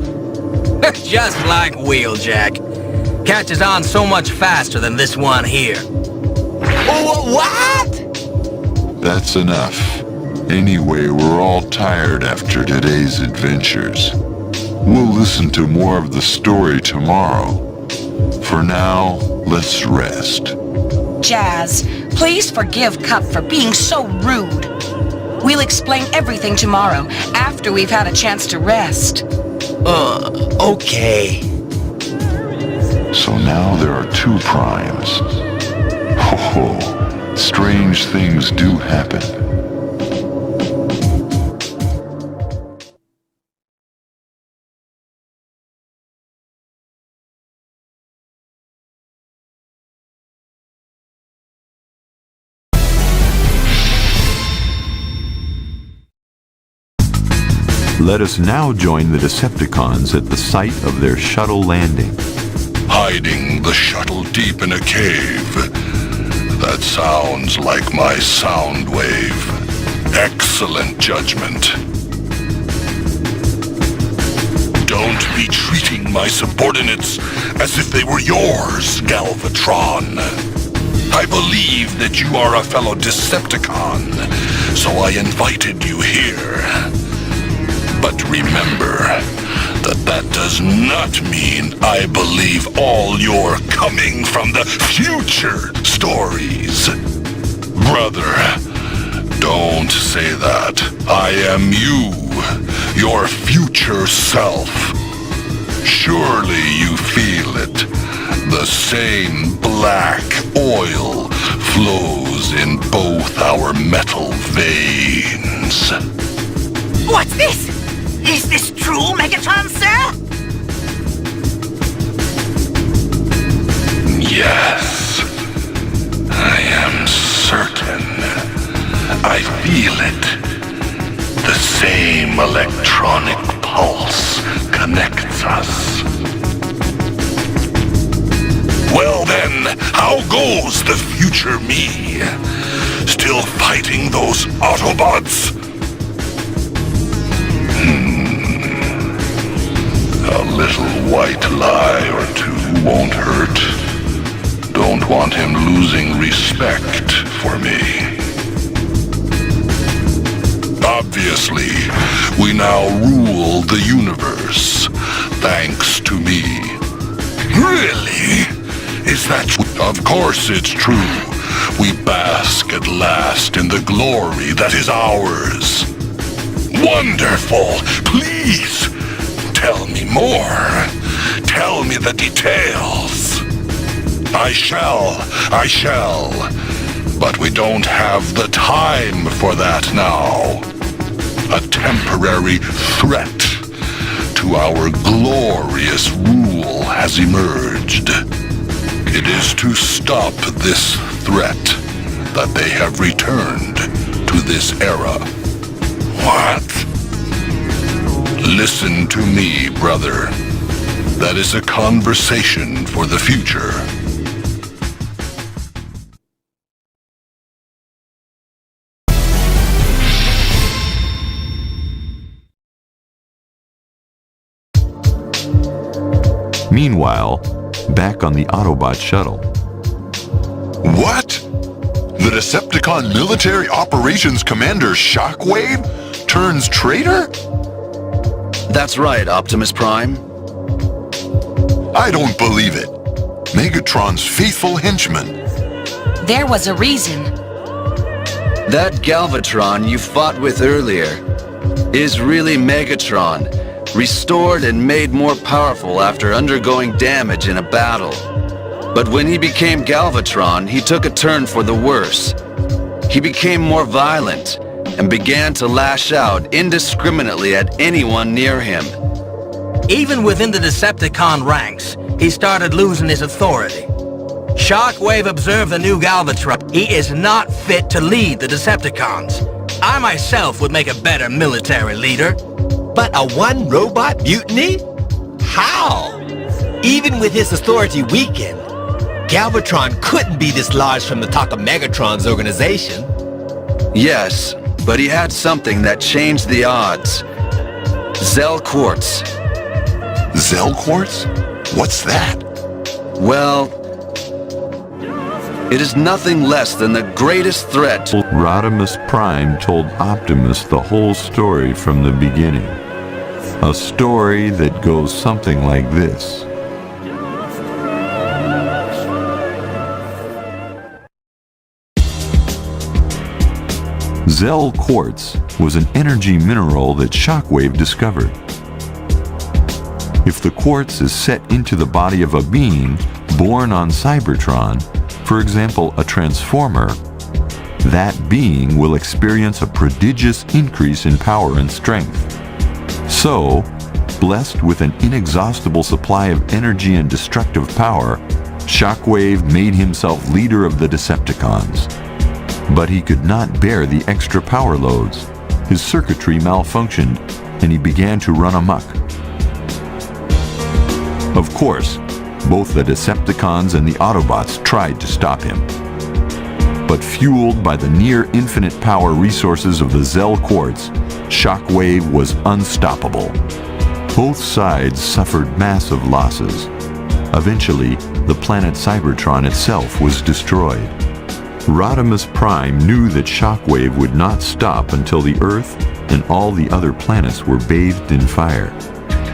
Just like Wheeljack. Catches on so much faster than this one here. What? That's enough. Anyway, we're all tired after today's adventures. We'll listen to more of the story tomorrow. For now, let's rest. Jazz, please forgive Cup for being so rude. We'll explain everything tomorrow, after we've had a chance to rest. Okay. So now there are two primes. Ho, strange things do happen. Let us now join the Decepticons at the site of their shuttle landing. Hiding the shuttle deep in a cave. That sounds like my sound wave. Excellent judgment. Don't be treating my subordinates as if they were yours, Galvatron. I believe that you are a fellow Decepticon, so I invited you here. But remember that does not mean I believe all your coming from the future stories. Brother, don't say that. I am you, your future self. Surely you feel it. The same black oil flows in both our metal veins. What's this? Is this true, Megatron, sir? Yes. I am certain. I feel it. The same electronic pulse connects us. Well then, how goes the future me? Still fighting those Autobots? A little white lie or two won't hurt. Don't want him losing respect for me. Obviously, we now rule the universe, thanks to me. Really? Is that true? Of course it's true. We bask at last in the glory that is ours. Wonderful! Please! Tell me more. Tell me the details. I shall. But we don't have the time for that now. A temporary threat to our glorious rule has emerged. It is to stop this threat that they have returned to this era. What? Listen to me, brother. That is a conversation for the future. Meanwhile, back on the Autobot shuttle. What? The Decepticon Military Operations Commander Shockwave turns traitor? That's right, Optimus Prime. I don't believe it. Megatron's faithful henchman. There was a reason. That Galvatron you fought with earlier is really Megatron, restored and made more powerful after undergoing damage in a battle. But when he became Galvatron, he took a turn for the worse. He became more violent and began to lash out indiscriminately at anyone near him. Even within the Decepticon ranks, he started losing his authority. Shockwave observed the new Galvatron. He is not fit to lead the Decepticons. I myself would make a better military leader. But a one-robot mutiny? How? Even with his authority weakened, Galvatron couldn't be dislodged from the talk of Megatron's organization. Yes, but he had something that changed the odds. Zell Quartz. Zell Quartz? What's that? Well, it is nothing less than the greatest threat. Rodimus Prime told Optimus the whole story from the beginning. A story that goes something like this. Zell Quartz was an energy mineral that Shockwave discovered. If the quartz is set into the body of a being born on Cybertron, for example, a transformer, that being will experience a prodigious increase in power and strength. So, blessed with an inexhaustible supply of energy and destructive power, Shockwave made himself leader of the Decepticons. But he could not bear the extra power loads. His circuitry malfunctioned, and he began to run amok. Of course, both the Decepticons and the Autobots tried to stop him. But fueled by the near-infinite power resources of the Zell Quartz, Shockwave was unstoppable. Both sides suffered massive losses. Eventually, the planet Cybertron itself was destroyed. Rodimus Prime knew that Shockwave would not stop until the Earth and all the other planets were bathed in fire.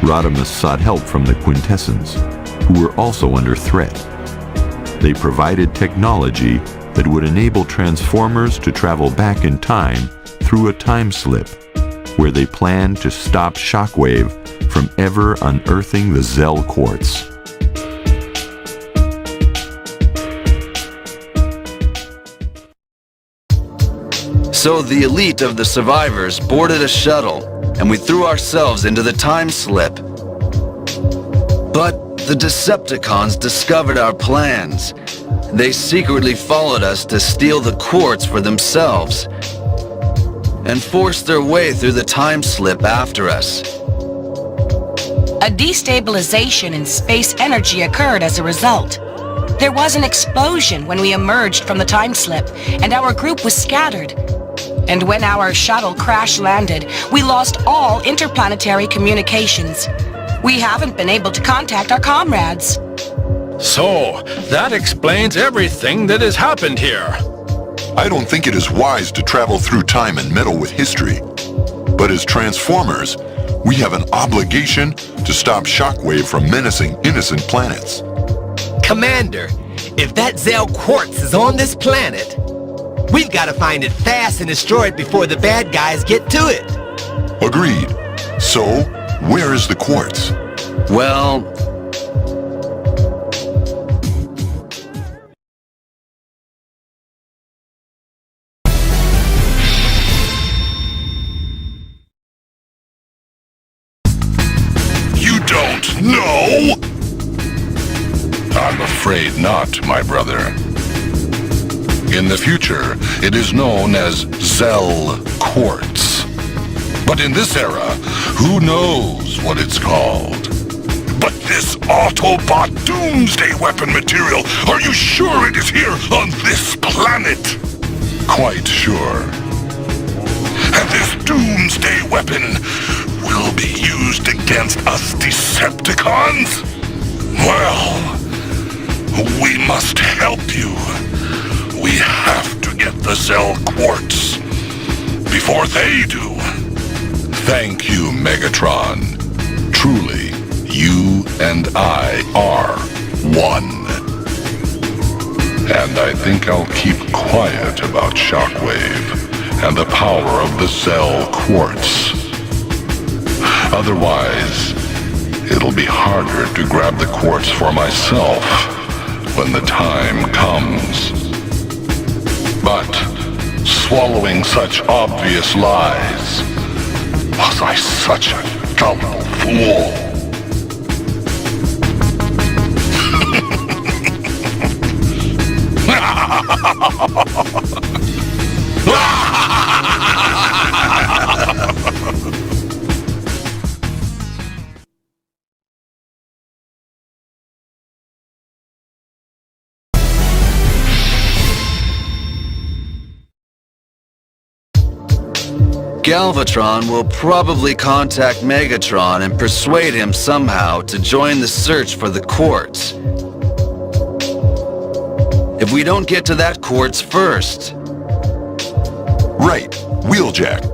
Rodimus sought help from the Quintessence, who were also under threat. They provided technology that would enable Transformers to travel back in time through a time slip, where they planned to stop Shockwave from ever unearthing the Zell Quartz. So the elite of the survivors boarded a shuttle, and we threw ourselves into the time slip. But the Decepticons discovered our plans. They secretly followed us to steal the quartz for themselves, and forced their way through the time slip after us. A destabilization in space energy occurred as a result. There was an explosion when we emerged from the time slip, and our group was scattered. And when our shuttle crash-landed, we lost all interplanetary communications. We haven't been able to contact our comrades. So, that explains everything that has happened here. I don't think it is wise to travel through time and meddle with history. But as Transformers, we have an obligation to stop Shockwave from menacing innocent planets. Commander, if that Zell Quartz is on this planet, we've got to find it fast and destroy it before the bad guys get to it. Agreed. So, where is the quartz? Well, I'm afraid not, my brother. In the future, it is known as Zell Quartz. But in this era, who knows what it's called? But this Autobot doomsday weapon material, are you sure it is here on this planet? Quite sure. And this doomsday weapon will be used against us Decepticons? Well, we must help you. We have to get the Zell Quartz before they do. Thank you, Megatron. Truly, you and I are one. And I think I'll keep quiet about Shockwave and the power of the Zell Quartz. Otherwise, it'll be harder to grab the quartz for myself when the time comes. But swallowing such obvious lies, was I such a gullible fool? Galvatron will probably contact Megatron and persuade him somehow to join the search for the quartz. If we don't get to that quartz first... Right. Wheeljack.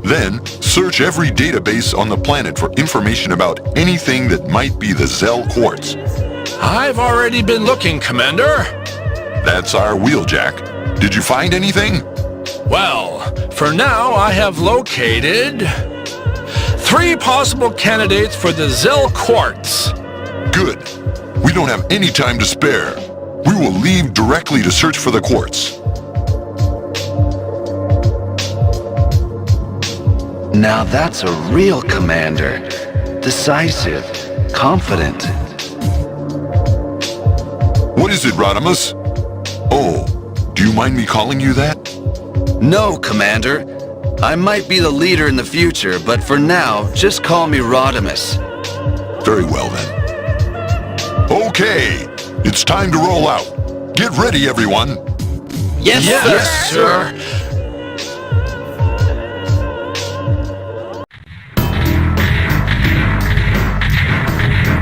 Then, search every database on the planet for information about anything that might be the Zell Quartz. I've already been looking, Commander. That's our Wheeljack. Did you find anything? Well, for now I have located 3 possible candidates for the Zell Quartz. Good. We don't have any time to spare. We will leave directly to search for the quartz. Now that's a real commander. Decisive. Confident. What is it, Rodimus? Oh, do you mind me calling you that? No, Commander. I might be the leader in the future, but for now, just call me Rodimus. Very well, then. Okay, it's time to roll out. Get ready, everyone. Yes, sir.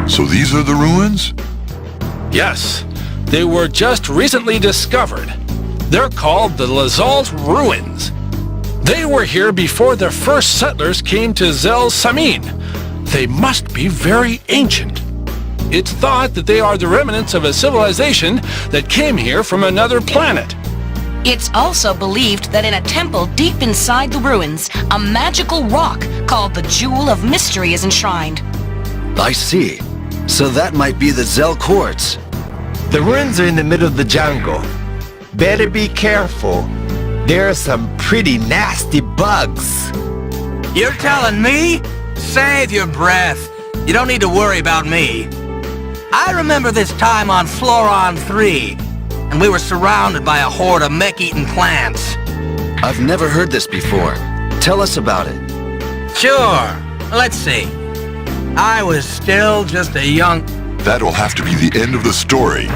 So these are the ruins? Yes, they were just recently discovered. They're called the Lazalt Ruins. They were here before the first settlers came to Zell Samin. They must be very ancient. It's thought that they are the remnants of a civilization that came here from another planet. It's also believed that in a temple deep inside the ruins, a magical rock called the Jewel of Mystery is enshrined. I see. So that might be the Zell Quartz. The ruins are in the middle of the jungle. Better be careful. There are some pretty nasty bugs. You're telling me? Save your breath. You don't need to worry about me. I remember this time on Floron 3, and we were surrounded by a horde of mech-eating plants. I've never heard this before. Tell us about it. Sure. Let's see. I was still just a young... That'll have to be the end of the story.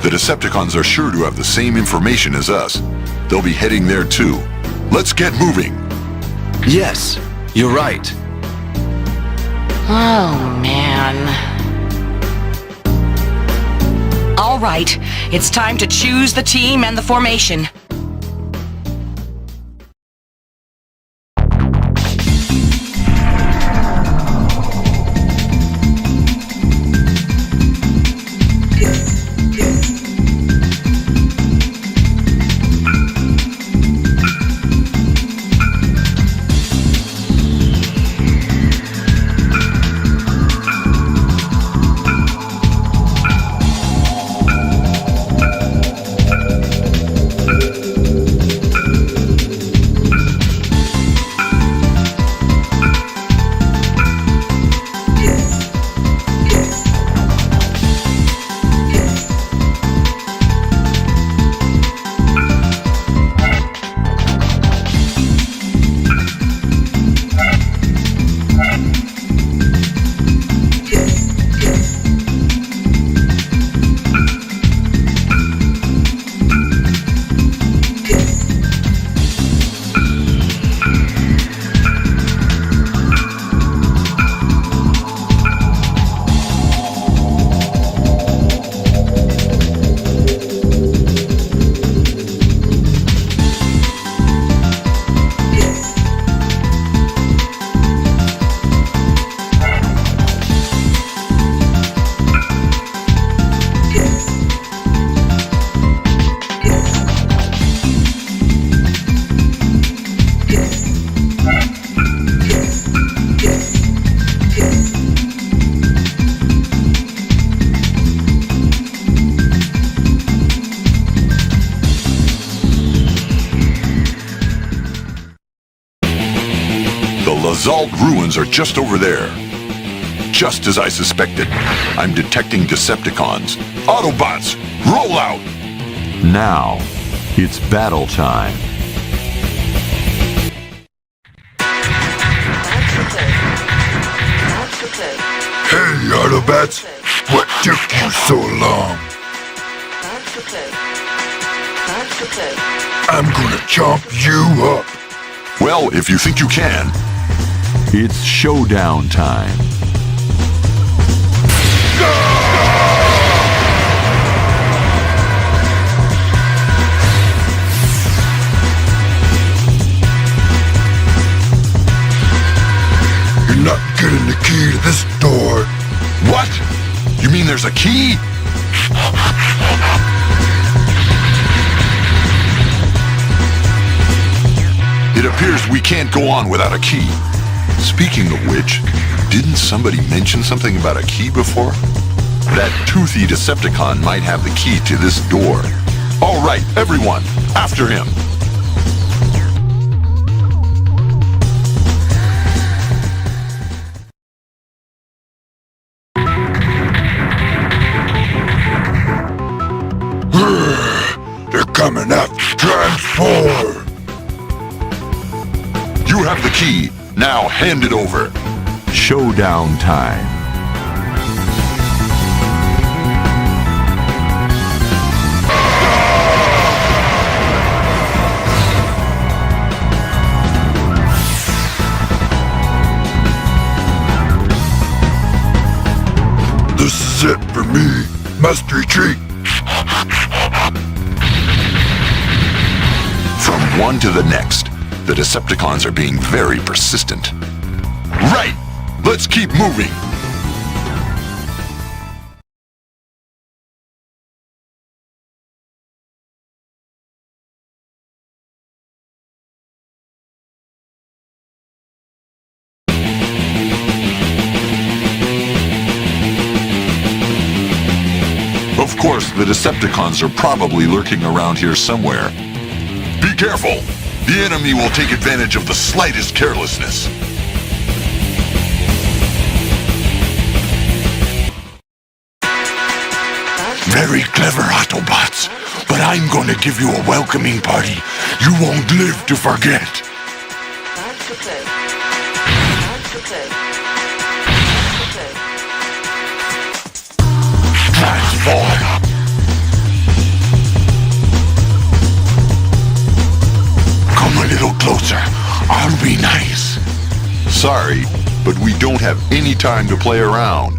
The Decepticons are sure to have the same information as us. They'll be heading there too. Let's get moving. Yes, you're right. Oh, man. All right, it's time to choose the team and the formation. Decepticons are just over there. Just as I suspected, I'm detecting Decepticons. Autobots, roll out! Now, it's battle time. Hey, Autobots! What took you so long? I'm gonna chomp you up. Well, if you think you can. It's showdown time. You're not getting the key to this door. What? You mean there's a key? It appears we can't go on without a key. Speaking of which, didn't somebody mention something about a key before? That toothy Decepticon might have the key to this door. All right, everyone, after him. They're coming up. Transform! You have the key. Now hand it over. Showdown time. This is it for me. Must retreat. From one to the next, the Decepticons are being very persistent. Right! Let's keep moving! Of course, the Decepticons are probably lurking around here somewhere. Be careful! The enemy will take advantage of the slightest carelessness. Very clever, Autobots. But I'm gonna give you a welcoming party you won't live to forget. Transform! Come a little closer. I'll be nice. Sorry, but we don't have any time to play around.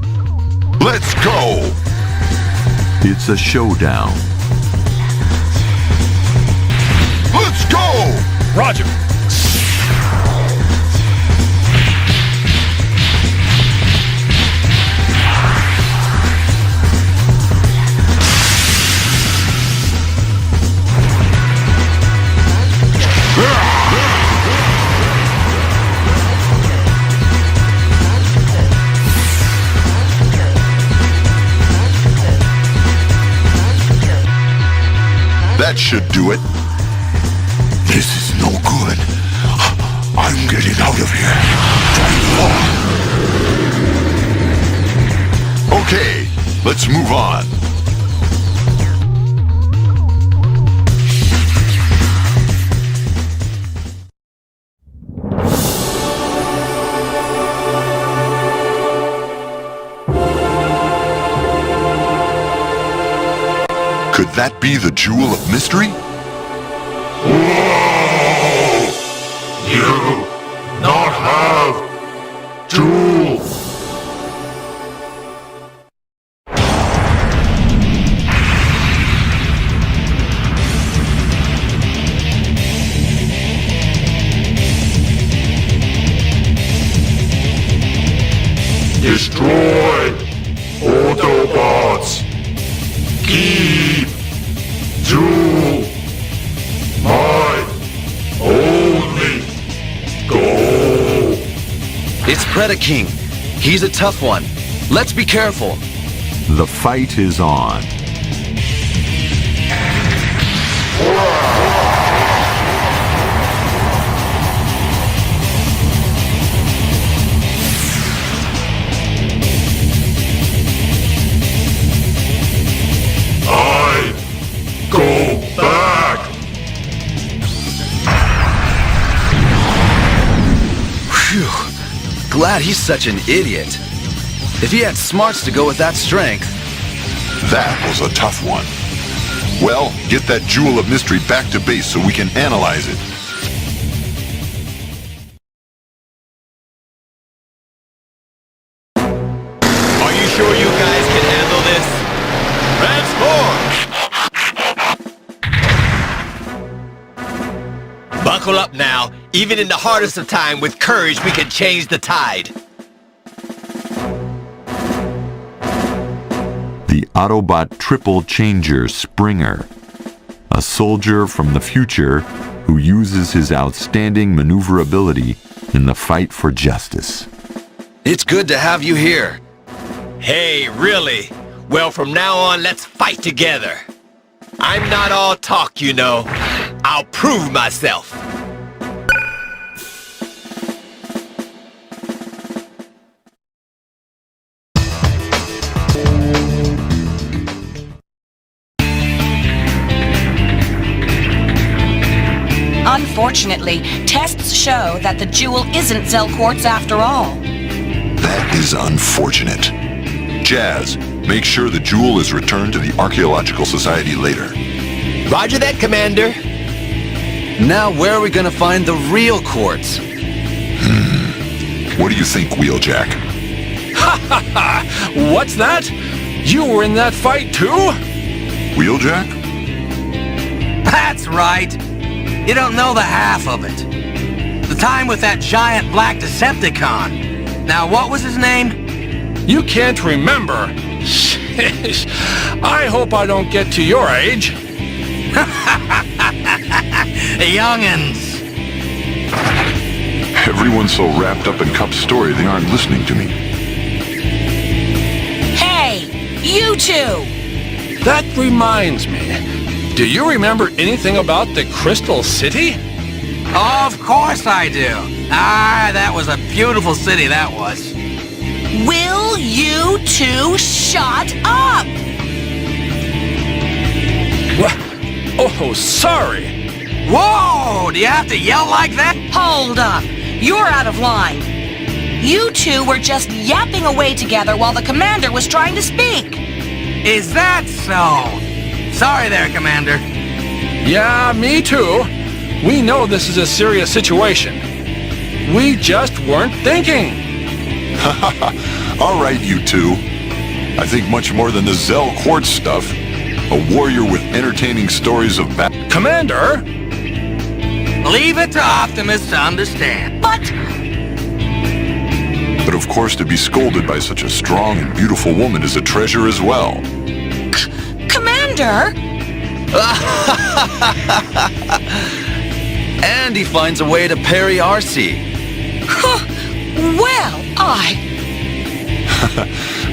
Let's go! It's a showdown. Let's go! Roger. That should do it. This is no good. I'm getting out of here. Transform! Okay, let's move on. Could that be the Jewel of Mystery? You not have jewel. Destroy Autobots. Keep jewel. My only goal. It's Predaking. He's a tough one. Let's be careful. The fight is on. glad he's such an idiot. If he had smarts to go with that strength... That was a tough one. Well, get that jewel of mystery back to base so we can analyze it. Are you sure you guys can handle this? Transform! Buckle up now. Even in the hardest of time, with courage, we can change the tide. The Autobot triple changer Springer, a soldier from the future who uses his outstanding maneuverability in the fight for justice. It's good to have you here. Hey, really? Well, from now on, let's fight together. I'm not all talk, you know. I'll prove myself. Unfortunately, tests show that the jewel isn't Zell Quartz after all. That is unfortunate. Jazz, make sure the jewel is returned to the Archaeological Society later. Roger that, Commander. Now where are we gonna find the real quartz? What do you think, Wheeljack? Ha ha ha! What's that? You were in that fight too? Wheeljack? That's right. You don't know the half of it. The time with that giant black Decepticon. Now, what was his name? You can't remember? Sheesh. I hope I don't get to your age. Young'uns. Everyone's so wrapped up in Cup's story they aren't listening to me. Hey, you two! That reminds me. Do you remember anything about the Crystal City? Of course I do. Ah, that was a beautiful city, that was. Will you two shut up? Oh, sorry. Whoa! Do you have to yell like that? Hold up. You're out of line. You two were just yapping away together while the commander was trying to speak. Is that so? Sorry there, Commander. Yeah, me too. We know this is a serious situation. We just weren't thinking. All right, you two. I think much more than the Zell Quartz stuff. A warrior with entertaining stories of Commander? Leave it to Optimus to understand. But of course, to be scolded by such a strong and beautiful woman is a treasure as well. Commander? And he finds a way to parry RC. Well,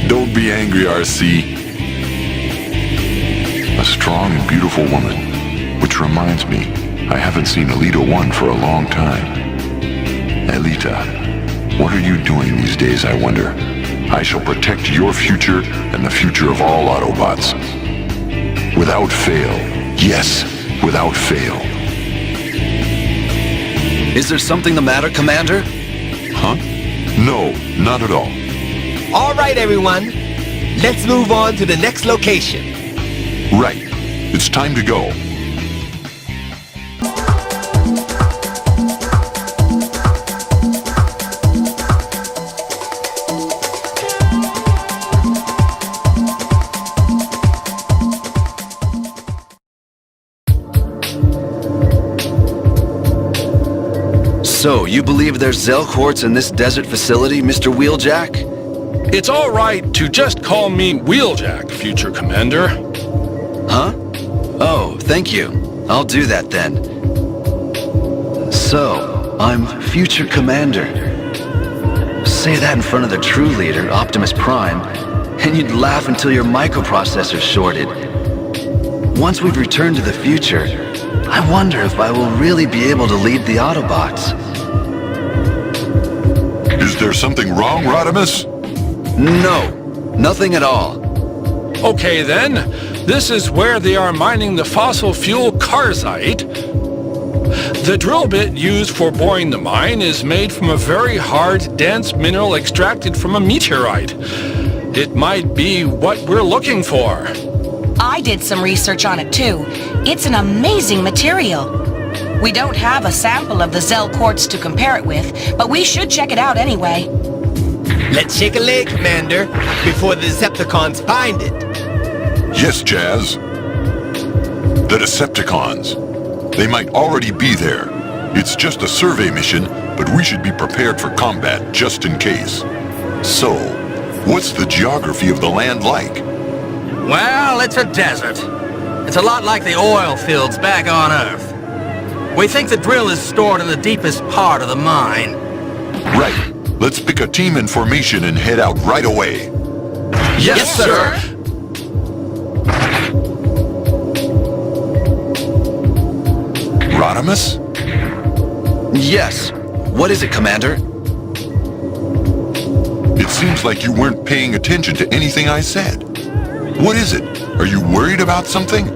Don't be angry, RC. A strong and beautiful woman. Which reminds me, I haven't seen Alita 1 for a long time. Alita, what are you doing these days, I wonder? I shall protect your future and the future of all Autobots. Without fail. Yes, without fail. Is there something the matter, Commander? Huh? No, not at all. All right, everyone. Let's move on to the next location. Right. It's time to go. So, you believe there's Zell Quartz in this desert facility, Mr. Wheeljack? It's all right to just call me Wheeljack, future commander. Huh? Oh, thank you. I'll do that then. So, I'm future commander. Say that in front of the true leader, Optimus Prime, and you'd laugh until your microprocessor's shorted. Once we've returned to the future, I wonder if I will really be able to lead the Autobots. Is there something wrong, Rodimus? No, nothing at all. Okay then, this is where they are mining the fossil fuel Karzite. The drill bit used for boring the mine is made from a very hard, dense mineral extracted from a meteorite. It might be what we're looking for. I did some research on it too. It's an amazing material. We don't have a sample of the Zell quartz to compare it with, but we should check it out anyway. Let's shake a leg, Commander, before the Decepticons find it. Yes, Jazz. The Decepticons. They might already be there. It's just a survey mission, but we should be prepared for combat just in case. So, what's the geography of the land like? Well, it's a desert. It's a lot like the oil fields back on Earth. We think the drill is stored in the deepest part of the mine. Right. Let's pick a team in formation and head out right away. Yes, sir. Rodimus? Yes. What is it, Commander? It seems like you weren't paying attention to anything I said. What is it? Are you worried about something?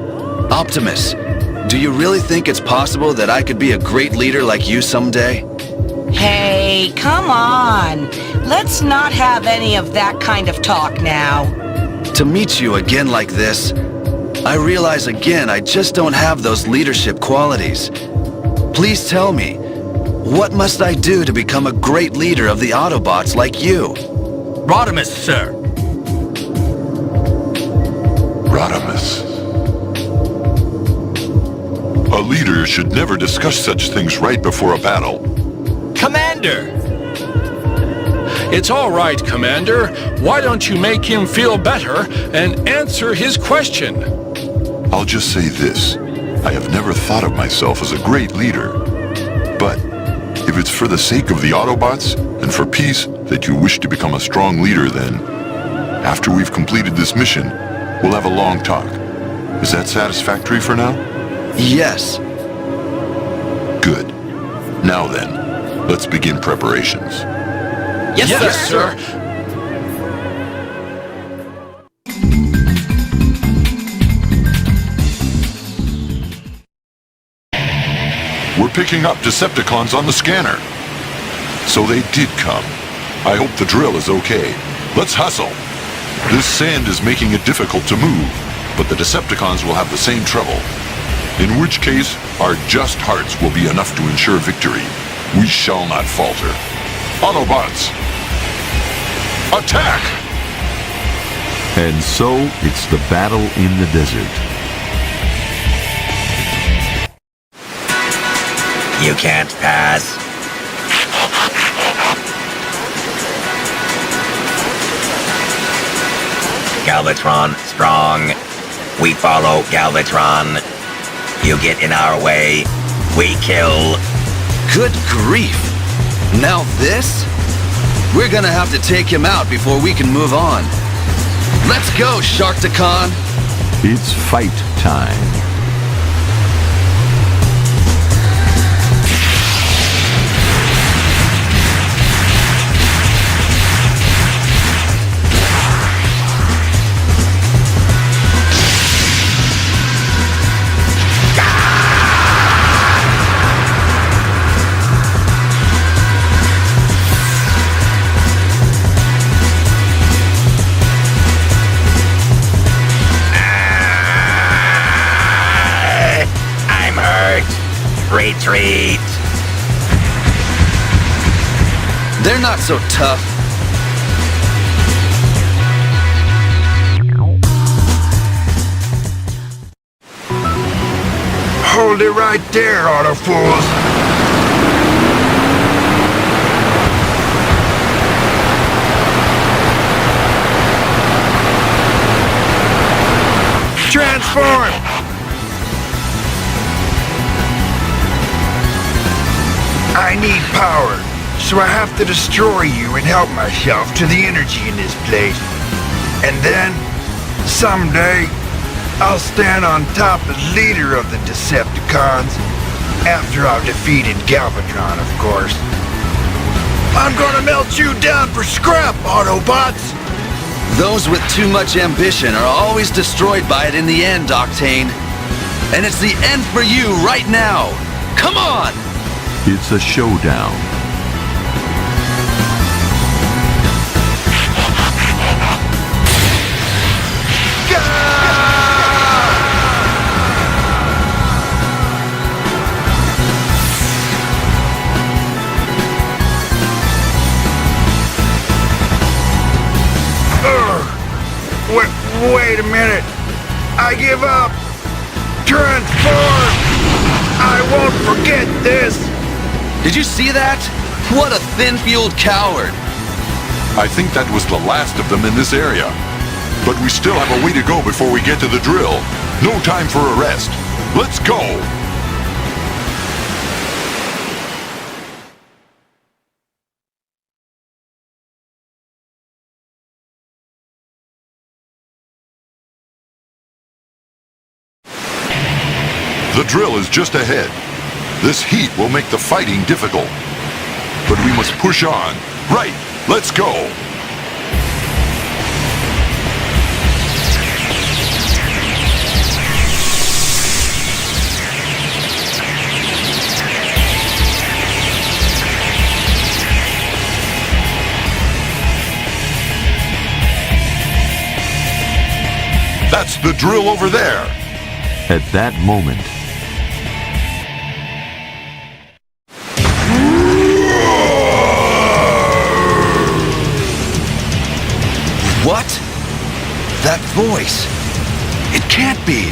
Optimus, do you really think it's possible that I could be a great leader like you someday? Hey, come on. Let's not have any of that kind of talk now. To meet you again like this, I realize again I just don't have those leadership qualities. Please tell me, what must I do to become a great leader of the Autobots like you? Rodimus, sir. Rodimus. A leader should never discuss such things right before a battle. Commander! It's all right, Commander. Why don't you make him feel better and answer his question? I'll just say this. I have never thought of myself as a great leader. But if it's for the sake of the Autobots and for peace that you wish to become a strong leader, then after we've completed this mission, we'll have a long talk. Is that satisfactory for now? Yes. Good. Now then, let's begin preparations. Yes, sir. We're picking up Decepticons on the scanner. So they did come. I hope the drill is okay. Let's hustle. This sand is making it difficult to move, but the Decepticons will have the same trouble. In which case, our just hearts will be enough to ensure victory. We shall not falter. Autobots! Attack! And so it's the battle in the desert. You can't pass. Galvatron, strong. We follow Galvatron. You get in our way, we kill. Good grief. Now this? We're gonna have to take him out before we can move on. Let's go, Sharktacon! It's fight time. Retreat! They're not so tough. Hold it right there, Autofools! Transform! I need power, so I have to destroy you and help myself to the energy in this place. And then, someday, I'll stand on top as leader of the Decepticons, after I've defeated Galvatron, of course. I'm gonna melt you down for scrap, Autobots! Those with too much ambition are always destroyed by it in the end, Octane. And it's the end for you right now. Come on! It's a showdown. Wait a minute. I give up. Transform! I won't forget this. Did you see that? What a thin-fueled coward. I think that was the last of them in this area. But we still have a way to go before we get to the drill. No time for a rest. Let's go! The drill is just ahead. This heat will make the fighting difficult. But we must push on. Right, let's go! That's the drill over there! At that moment, What? That voice. It can't be.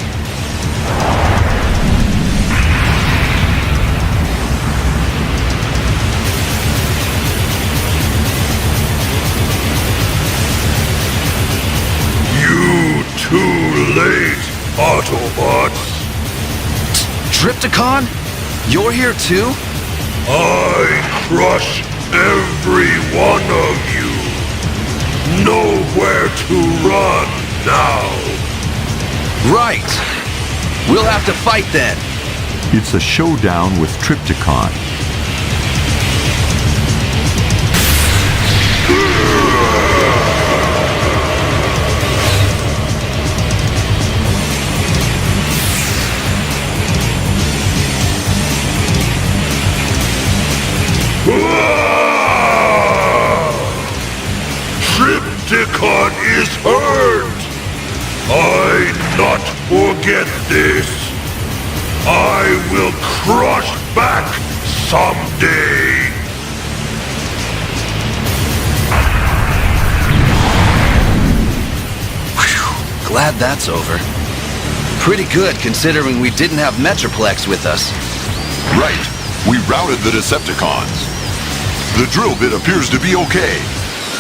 You too late, Autobots. Triptychon? You're here too? I crush every one of you. Nowhere to run now. Right. We'll have to fight then. it's a showdown with Triptychon. Triptychon is hurt! I not forget this. I will crush back someday. Whew, glad that's over. Pretty good considering we didn't have Metroplex with us. Right. We routed the Decepticons. The drill bit appears to be okay.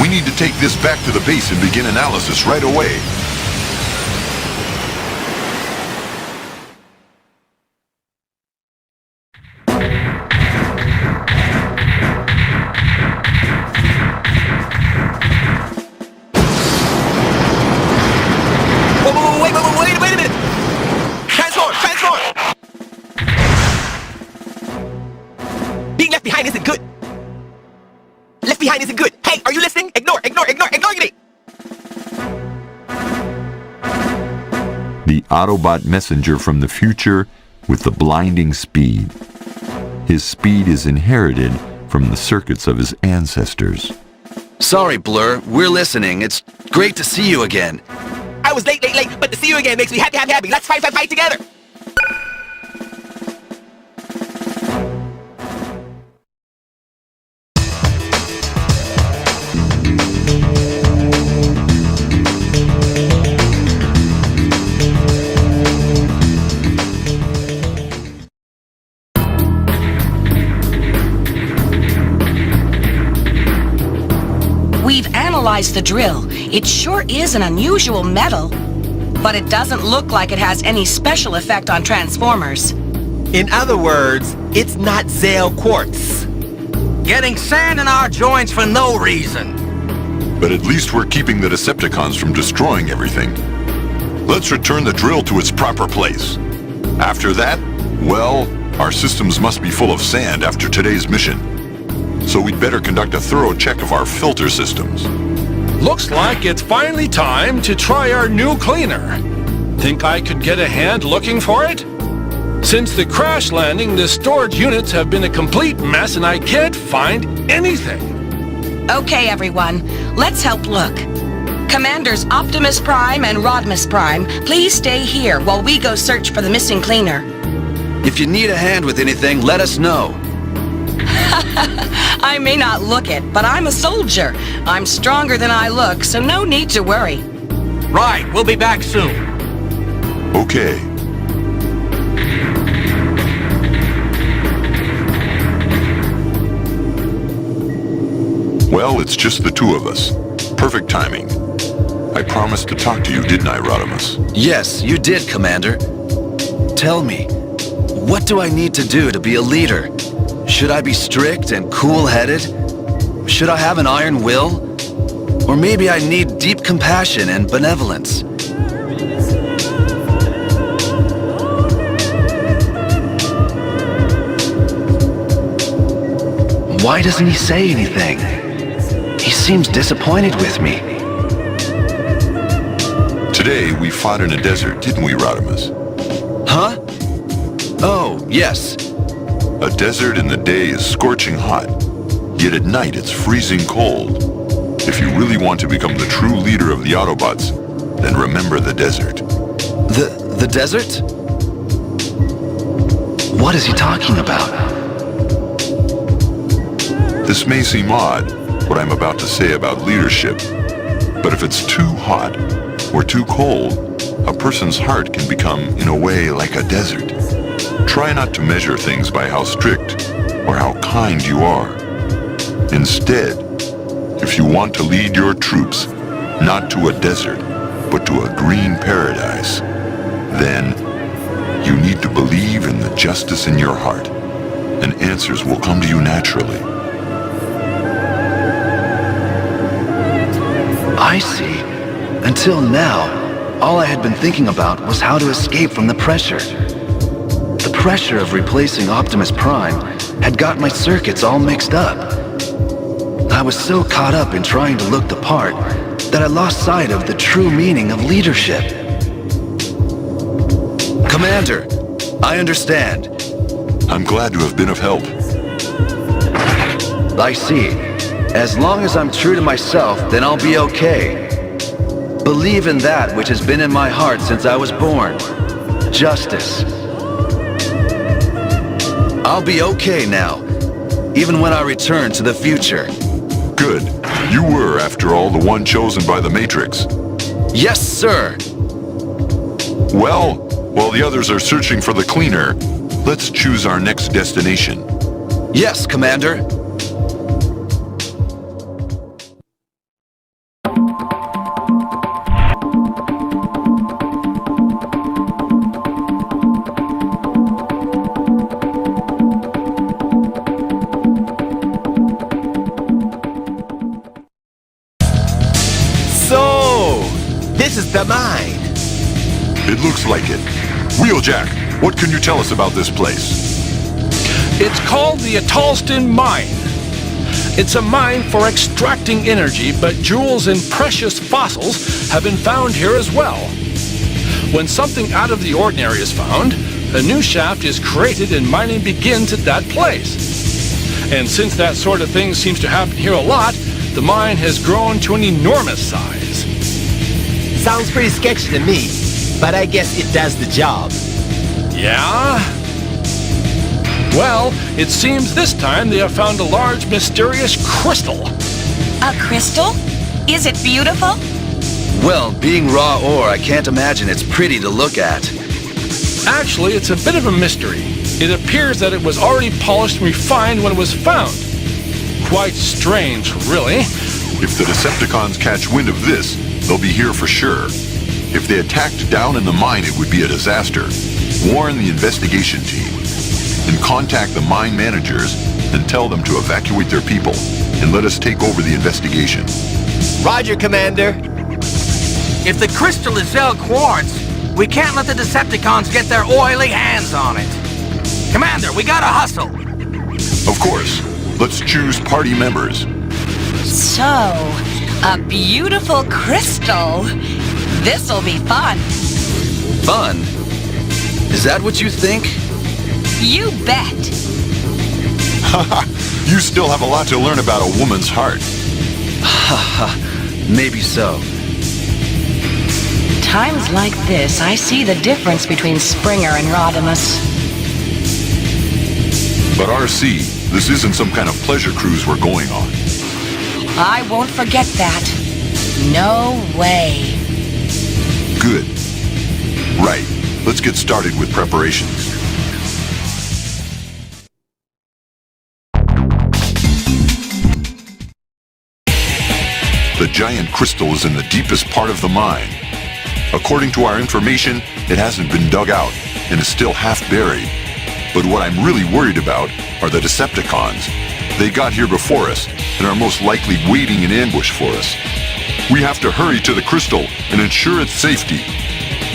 We need to take this back to the base and begin analysis right away. Wait a minute! Transform! Being left behind isn't good. Left behind isn't good. Hey, are you listening? Ignore me! The Autobot messenger from the future with the blinding speed. His speed is inherited from the circuits of his ancestors. Sorry, Blur. We're listening. It's great to see you again. I was late, but to see you again makes me happy. Let's fight together! We've analyzed the drill. It sure is an unusual metal, but it doesn't look like it has any special effect on Transformers. In other words, it's not Zale quartz. Getting sand in our joints for no reason. But at least we're keeping the Decepticons from destroying everything. Let's return the drill to its proper place. After that, well, our systems must be full of sand after today's mission. So we'd better conduct a thorough check of our filter systems. Looks like it's finally time to try our new cleaner. Think I could get a hand looking for it? Since the crash landing, the storage units have been a complete mess and I can't find anything. Okay, everyone, let's help look. Commanders Optimus Prime and Rodimus Prime, please stay here while we go search for the missing cleaner. If you need a hand with anything, let us know. I may not look it, but I'm a soldier. I'm stronger than I look, so no need to worry. Right, we'll be back soon. Okay. Well, it's just the two of us. Perfect timing. I promised to talk to you, didn't I, Rodimus? Yes, you did, Commander. Tell me, what do I need to do to be a leader? Should I be strict and cool-headed? Should I have an iron will? Or maybe I need deep compassion and benevolence? Why doesn't he say anything? He seems disappointed with me. Today, we fought in a desert, didn't we, Rodimus? Huh? Oh, yes. A desert in the day is scorching hot, yet at night it's freezing cold. If you really want to become the true leader of the Autobots, then remember the desert. The desert? What is he talking about? This may seem odd, what I'm about to say about leadership, but if it's too hot or too cold, a person's heart can become, in a way, like a desert. Try not to measure things by how strict or how kind you are. Instead, if you want to lead your troops, not to a desert, but to a green paradise, then you need to believe in the justice in your heart, and answers will come to you naturally. I see. Until now, all I had been thinking about was how to escape from the pressure. The pressure of replacing Optimus Prime had got my circuits all mixed up. I was so caught up in trying to look the part that I lost sight of the true meaning of leadership. Commander, I understand. I'm glad to have been of help. I see. As long as I'm true to myself, then I'll be okay. Believe in that which has been in my heart since I was born. Justice. I'll be okay now, even when I return to the future. Good. You were, after all, the one chosen by the Matrix. Yes, sir. Well, while the others are searching for the cleaner, let's choose our next destination. Yes, Commander. This is the mine. It looks like it. Wheeljack, what can you tell us about this place? It's called the Atalston Mine. It's a mine for extracting energy, but jewels and precious fossils have been found here as well. When something out of the ordinary is found, a new shaft is created and mining begins at that place. And since that sort of thing seems to happen here a lot, the mine has grown to an enormous size. Sounds pretty sketchy to me, but I guess it does the job. Yeah? Well, it seems this time they have found a large mysterious crystal. A crystal? Is it beautiful? Well, being raw ore, I can't imagine it's pretty to look at. Actually, it's a bit of a mystery. It appears that it was already polished and refined when it was found. Quite strange, really. If the Decepticons catch wind of this, they'll be here for sure. If they attacked down in the mine, it would be a disaster. Warn the investigation team, and contact the mine managers and tell them to evacuate their people, and let us take over the investigation. Roger, Commander. If the crystal is Zell quartz, we can't let the Decepticons get their oily hands on it. Commander, we gotta hustle. Of course. Let's choose party members. So, a beautiful crystal. This'll be fun. Fun? Is that what you think? You bet. Haha, you still have a lot to learn about a woman's heart. Haha, maybe so. Times like this, I see the difference between Springer and Rodimus. But RC, this isn't some kind of pleasure cruise we're going on. I won't forget that. No way. Good. Right, let's get started with preparations. The giant crystal is in the deepest part of the mine. According to our information, it hasn't been dug out and is still half buried. But what I'm really worried about are the Decepticons. They got here before us and are most likely waiting in ambush for us. We have to hurry to the crystal and ensure its safety.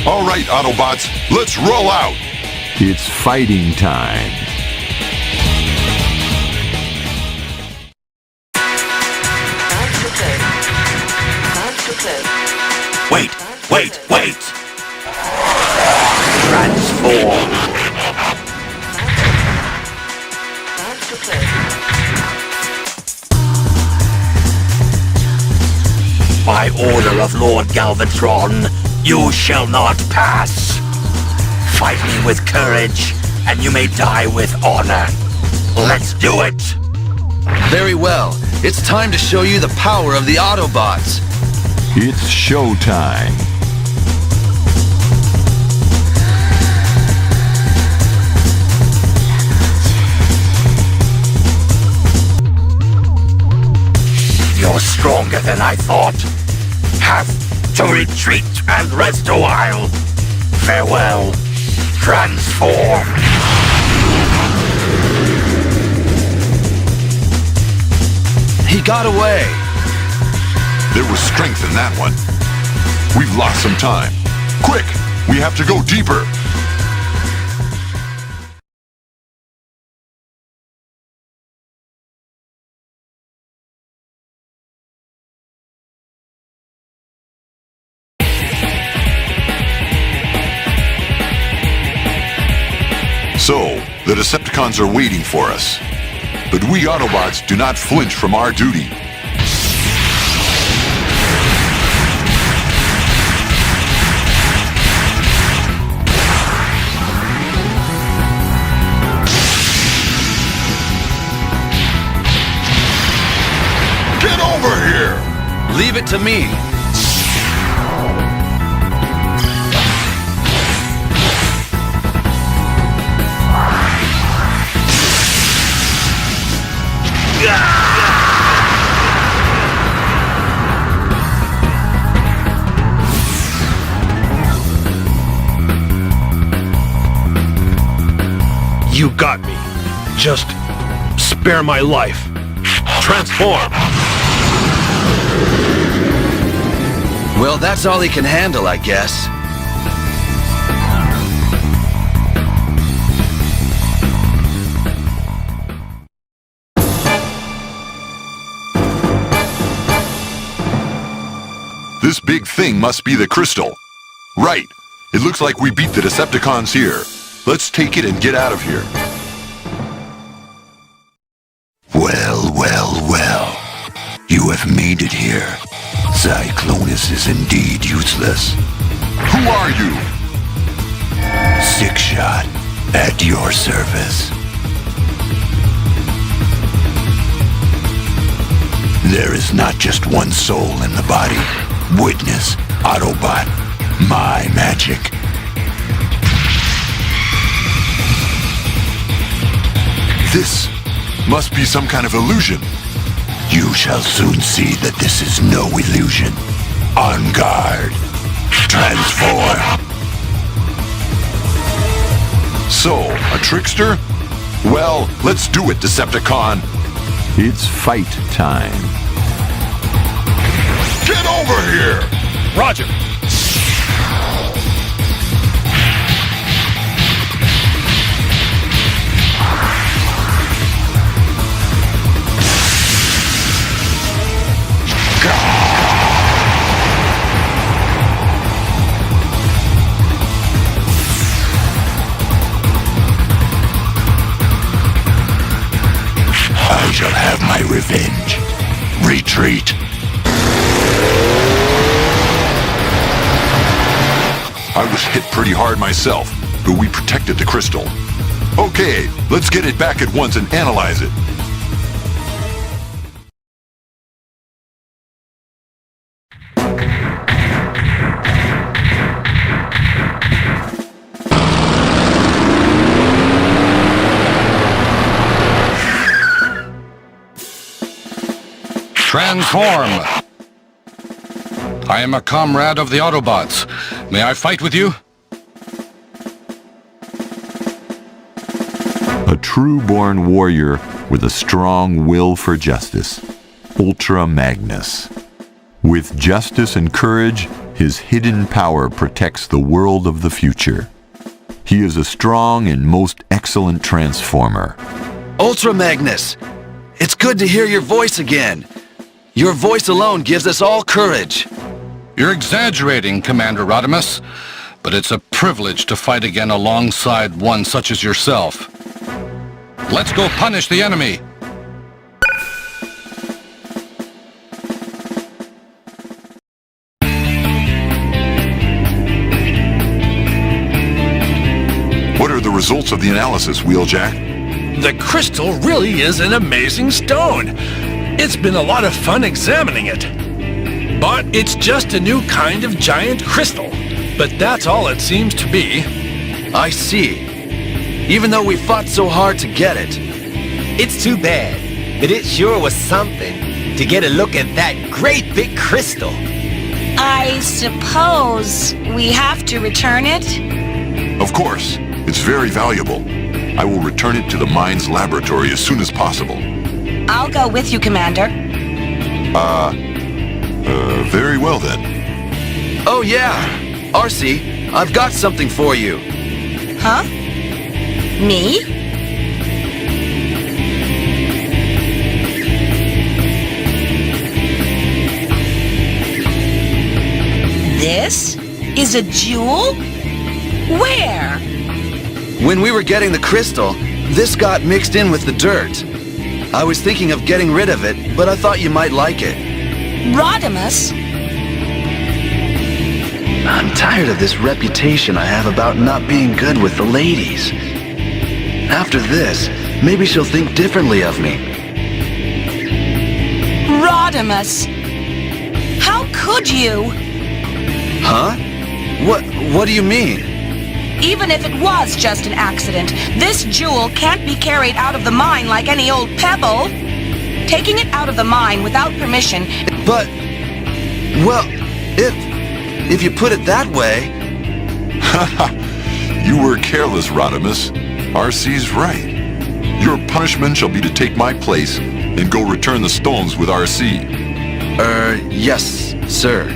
All right, Autobots, let's roll out! It's fighting time. Wait! Transform! By order of Lord Galvatron, you shall not pass. Fight me with courage, and you may die with honor. Let's do it! Very well. It's time to show you the power of the Autobots. It's showtime. You're stronger than I thought. Have to retreat and rest a while. Farewell. Transform. He got away. There was strength in that one. We've lost some time. Quick! We have to go deeper! So, the Decepticons are waiting for us. But we Autobots do not flinch from our duty. Get over here! Leave it to me. You got me. Just spare my life. Transform! Well, that's all he can handle, I guess. This big thing must be the crystal. Right. It looks like we beat the Decepticons here. Let's take it and get out of here. Well. You have made it here. Cyclonus is indeed useless. Who are you? Six Shot, at your service. There is not just one soul in the body. Witness, Autobot, my magic. This must be some kind of illusion. You shall soon see that this is no illusion. On guard. Transform. So, a trickster? Well, let's do it, Decepticon. It's fight time. Get over here! Roger. my revenge. Retreat. I was hit pretty hard myself, but we protected the crystal. Okay, let's get it back at once and analyze it. Transform! I am a comrade of the Autobots. May I fight with you? A true-born warrior with a strong will for justice. Ultra Magnus. With justice and courage, his hidden power protects the world of the future. He is a strong and most excellent transformer. Ultra Magnus! It's good to hear your voice again. Your voice alone gives us all courage. You're exaggerating, Commander Rodimus, but it's a privilege to fight again alongside one such as yourself. Let's go punish the enemy! What are the results of the analysis, Wheeljack? The crystal really is an amazing stone. It's been a lot of fun examining it. But it's just a new kind of giant crystal. But that's all it seems to be. I see. Even though we fought so hard to get it. It's too bad, but it sure was something to get a look at that great big crystal. I suppose we have to return it? Of course. It's very valuable. I will return it to the mine's laboratory as soon as possible. I'll go with you, Commander. Very well then. Oh yeah! RC, I've got something for you. Huh? Me? This is a jewel? Where? When we were getting the crystal, this got mixed in with the dirt. I was thinking of getting rid of it, but I thought you might like it. Rodimus? I'm tired of this reputation I have about not being good with the ladies. After this, maybe she'll think differently of me. Rodimus! How could you? Huh? What do you mean? Even if it was just an accident, this jewel can't be carried out of the mine like any old pebble. Taking it out of the mine without permission... But... well, if you put it that way... You were careless, Rodimus. RC's right. Your punishment shall be to take my place and go return the stones with RC. Yes, sir.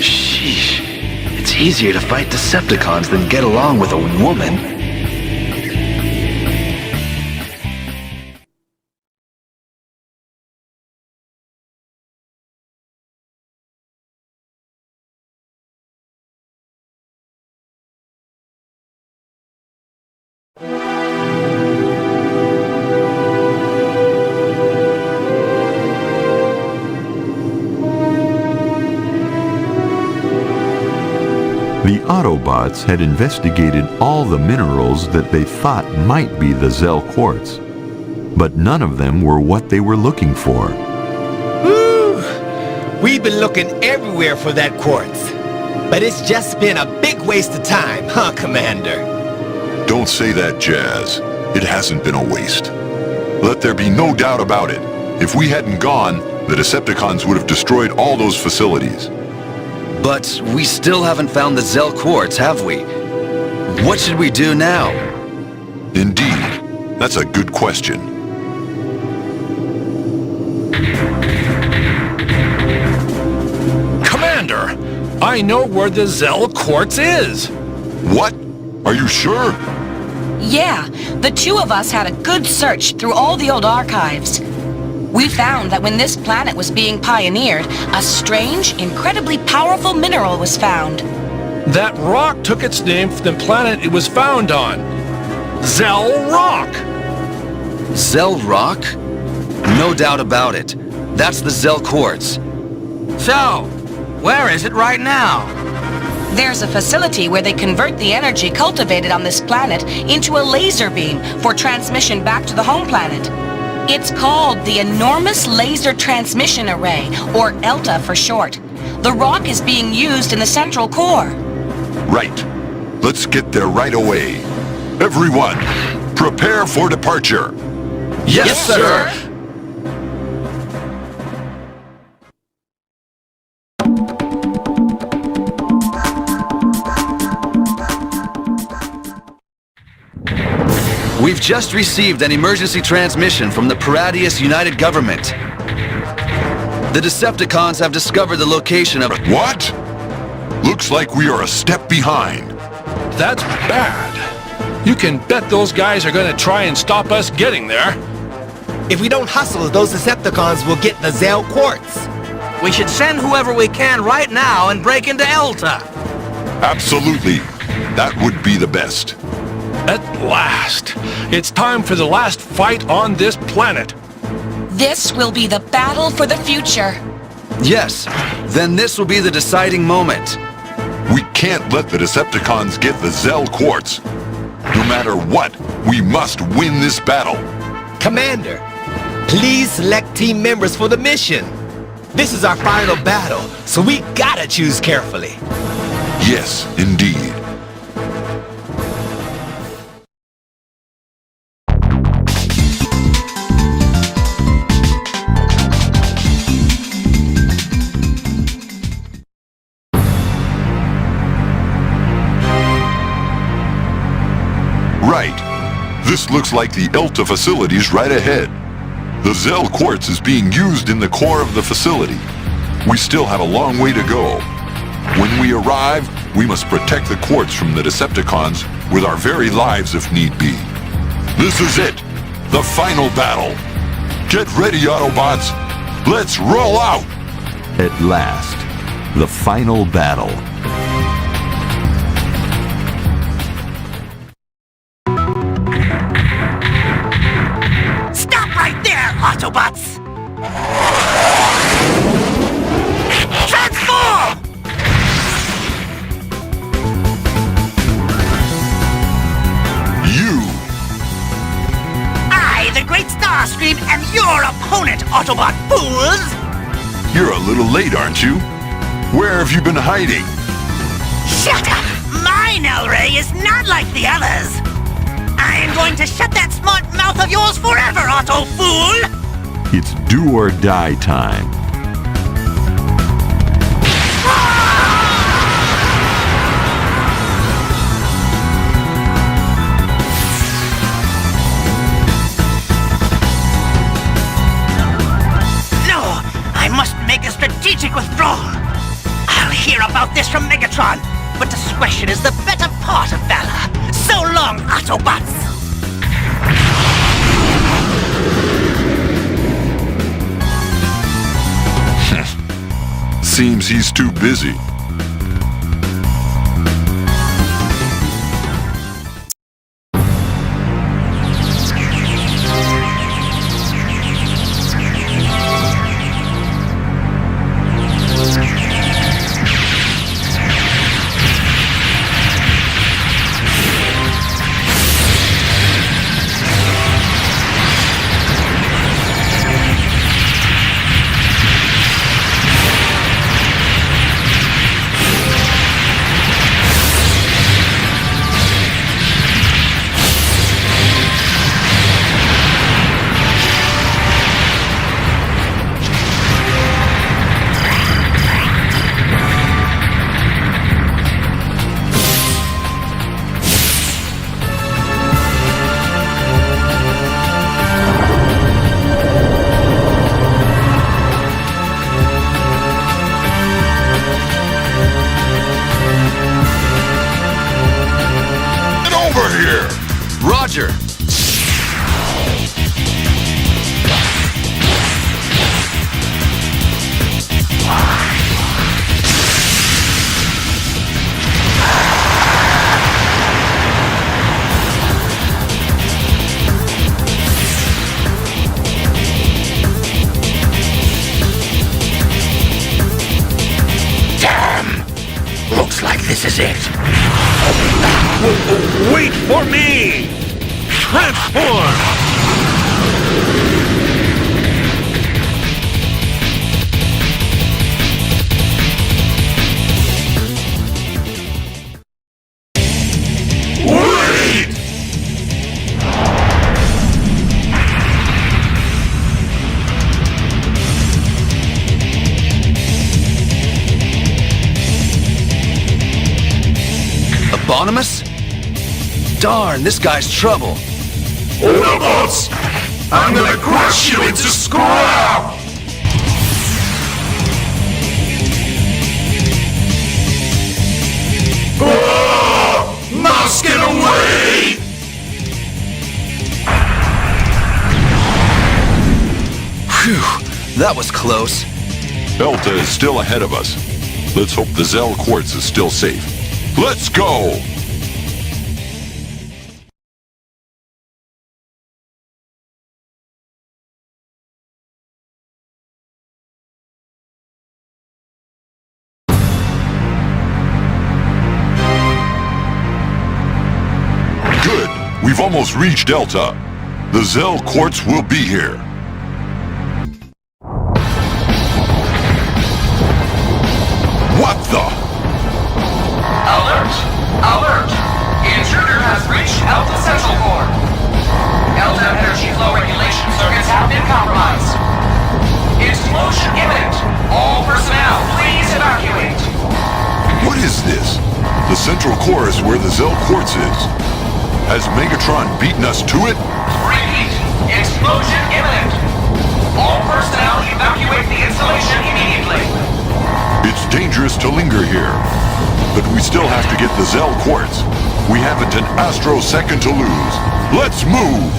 Sheesh. It's easier to fight Decepticons than get along with a woman. The Autobots had investigated all the minerals that they thought might be the Zell quartz, but none of them were what they were looking for. Woo! We've been looking everywhere for that quartz. But it's just been a big waste of time, huh, Commander? Don't say that, Jazz. It hasn't been a waste. Let there be no doubt about it. If we hadn't gone, the Decepticons would have destroyed all those facilities. But we still haven't found the Zell quartz, have we? What should we do now? Indeed. That's a good question. Commander, I know where the Zell quartz is. What? Are you sure? Yeah, the two of us had a good search through all the old archives. We found that when this planet was being pioneered, a strange, incredibly powerful mineral was found. That rock took its name from the planet it was found on. Zell Rock! Zell rock? No doubt about it. That's the Zell quartz. So, where is it right now? There's a facility where they convert the energy cultivated on this planet into a laser beam for transmission back to the home planet. It's called the Enormous Laser Transmission Array, or ELTA for short. The rock is being used in the central core. Right. Let's get there right away. Everyone, prepare for departure. Yes, sir. We've just received an emergency transmission from the Paradius United Government. The Decepticons have discovered the location of... What? Looks like we are a step behind. That's bad. You can bet those guys are gonna try and stop us getting there. If we don't hustle, those Decepticons will get the Zell quartz. We should send whoever we can right now and break into ELTA. Absolutely. That would be the best. At last. It's time for the last fight on this planet. This will be the battle for the future. Yes, then this will be the deciding moment. We can't let the Decepticons get the Zell quartz. No matter what, we must win this battle. Commander, please select team members for the mission. This is our final battle, so we gotta choose carefully. Yes, indeed. Right. This looks like the ELTA facilities right ahead. The Zell quartz is being used in the core of the facility. We still have a long way to go. When we arrive, we must protect the quartz from the Decepticons with our very lives if need be. This is it, the final battle. Get ready, Autobots. Let's roll out! At last, the final battle. Stop right there, Autobots! Transform! You! I, the Great Starscream, am your opponent, Autobot fools! You're a little late, aren't you? Where have you been hiding? Shut up! My Null Ray is not like the others! I am going to shut that smart mouth of yours forever, Auto Fool! It's do or die time. No! I must make a strategic withdrawal! I'll hear about this from Megatron, but discretion is the better part of valor! So long, Autobots! Seems he's too busy. Roger. Wait for me! Transform! Autonomous? Darn, this guy's trouble. Autobots! I'm gonna crush you into scrap! Mouse, get away! Phew, that was close. Delta is still ahead of us. Let's hope the Zell Quartz is still safe. Let's go! Good. We've almost reached Delta. The Zell Quartz will be here. What the? Alert! Alert! Intruder has reached Delta Central Core. Delta energy flow regulation circuits have been compromised. Explosion imminent. All personnel, please evacuate. What is this? The Central Core is where the Zell Quartz is. Has Megatron beaten us to it? Repeat. Explosion imminent. All personnel evacuate the installation immediately. It's dangerous to linger here. But we still have to get the Zell Quartz. We haven't an astrosecond to lose. Let's move!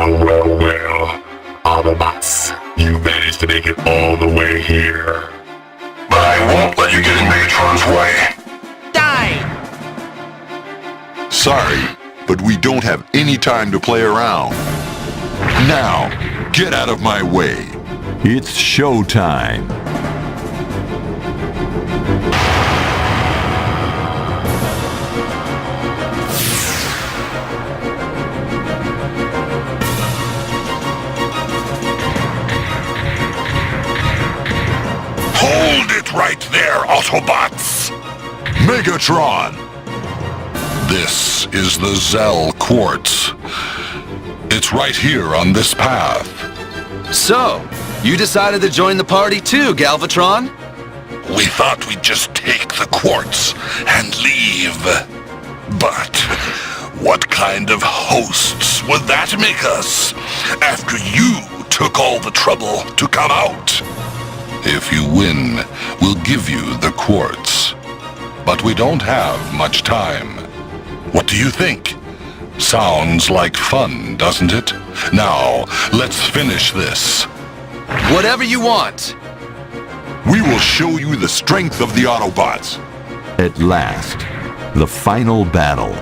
Well, Autobots, you managed to make it all the way here. But I won't let you get in Megatron's way. Die! Sorry, but we don't have any time to play around. Now, get out of my way. It's showtime. Hold it right there, Autobots! Megatron! This is the Zell Quartz. It's right here on this path. So, you decided to join the party too, Galvatron? We thought we'd just take the quartz and leave. But what kind of hosts would that make us after you took all the trouble to come out? If you win, we'll give you the quartz. But we don't have much time. What do you think? Sounds like fun, doesn't it? Now, let's finish this. Whatever you want. We will show you the strength of the Autobots. At last, the final battle.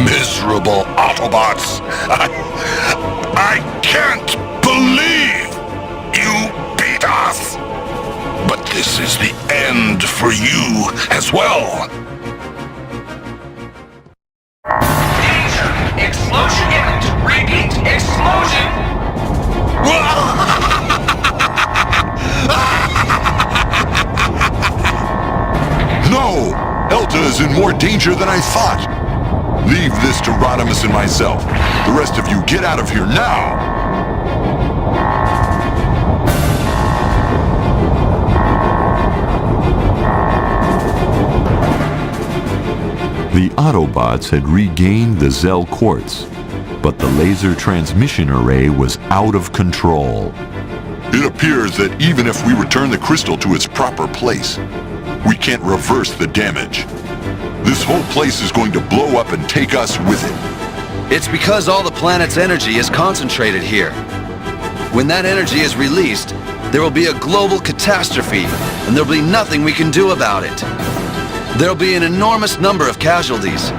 Miserable Autobots! I can't believe you beat us! But this is the end for you as well! Danger! Explosion imminent! Repeat! Explosion! No! Elta is in more danger than I thought! Leave this to Rodimus and myself. The rest of you get out of here now! The Autobots had regained the Zell Quartz, but the laser transmission array was out of control. It appears that even if we return the crystal to its proper place, we can't reverse the damage. This whole place is going to blow up and take us with it. It's because all the planet's energy is concentrated here. When that energy is released, there will be a global catastrophe, and there'll be nothing we can do about it. There'll be an enormous number of casualties.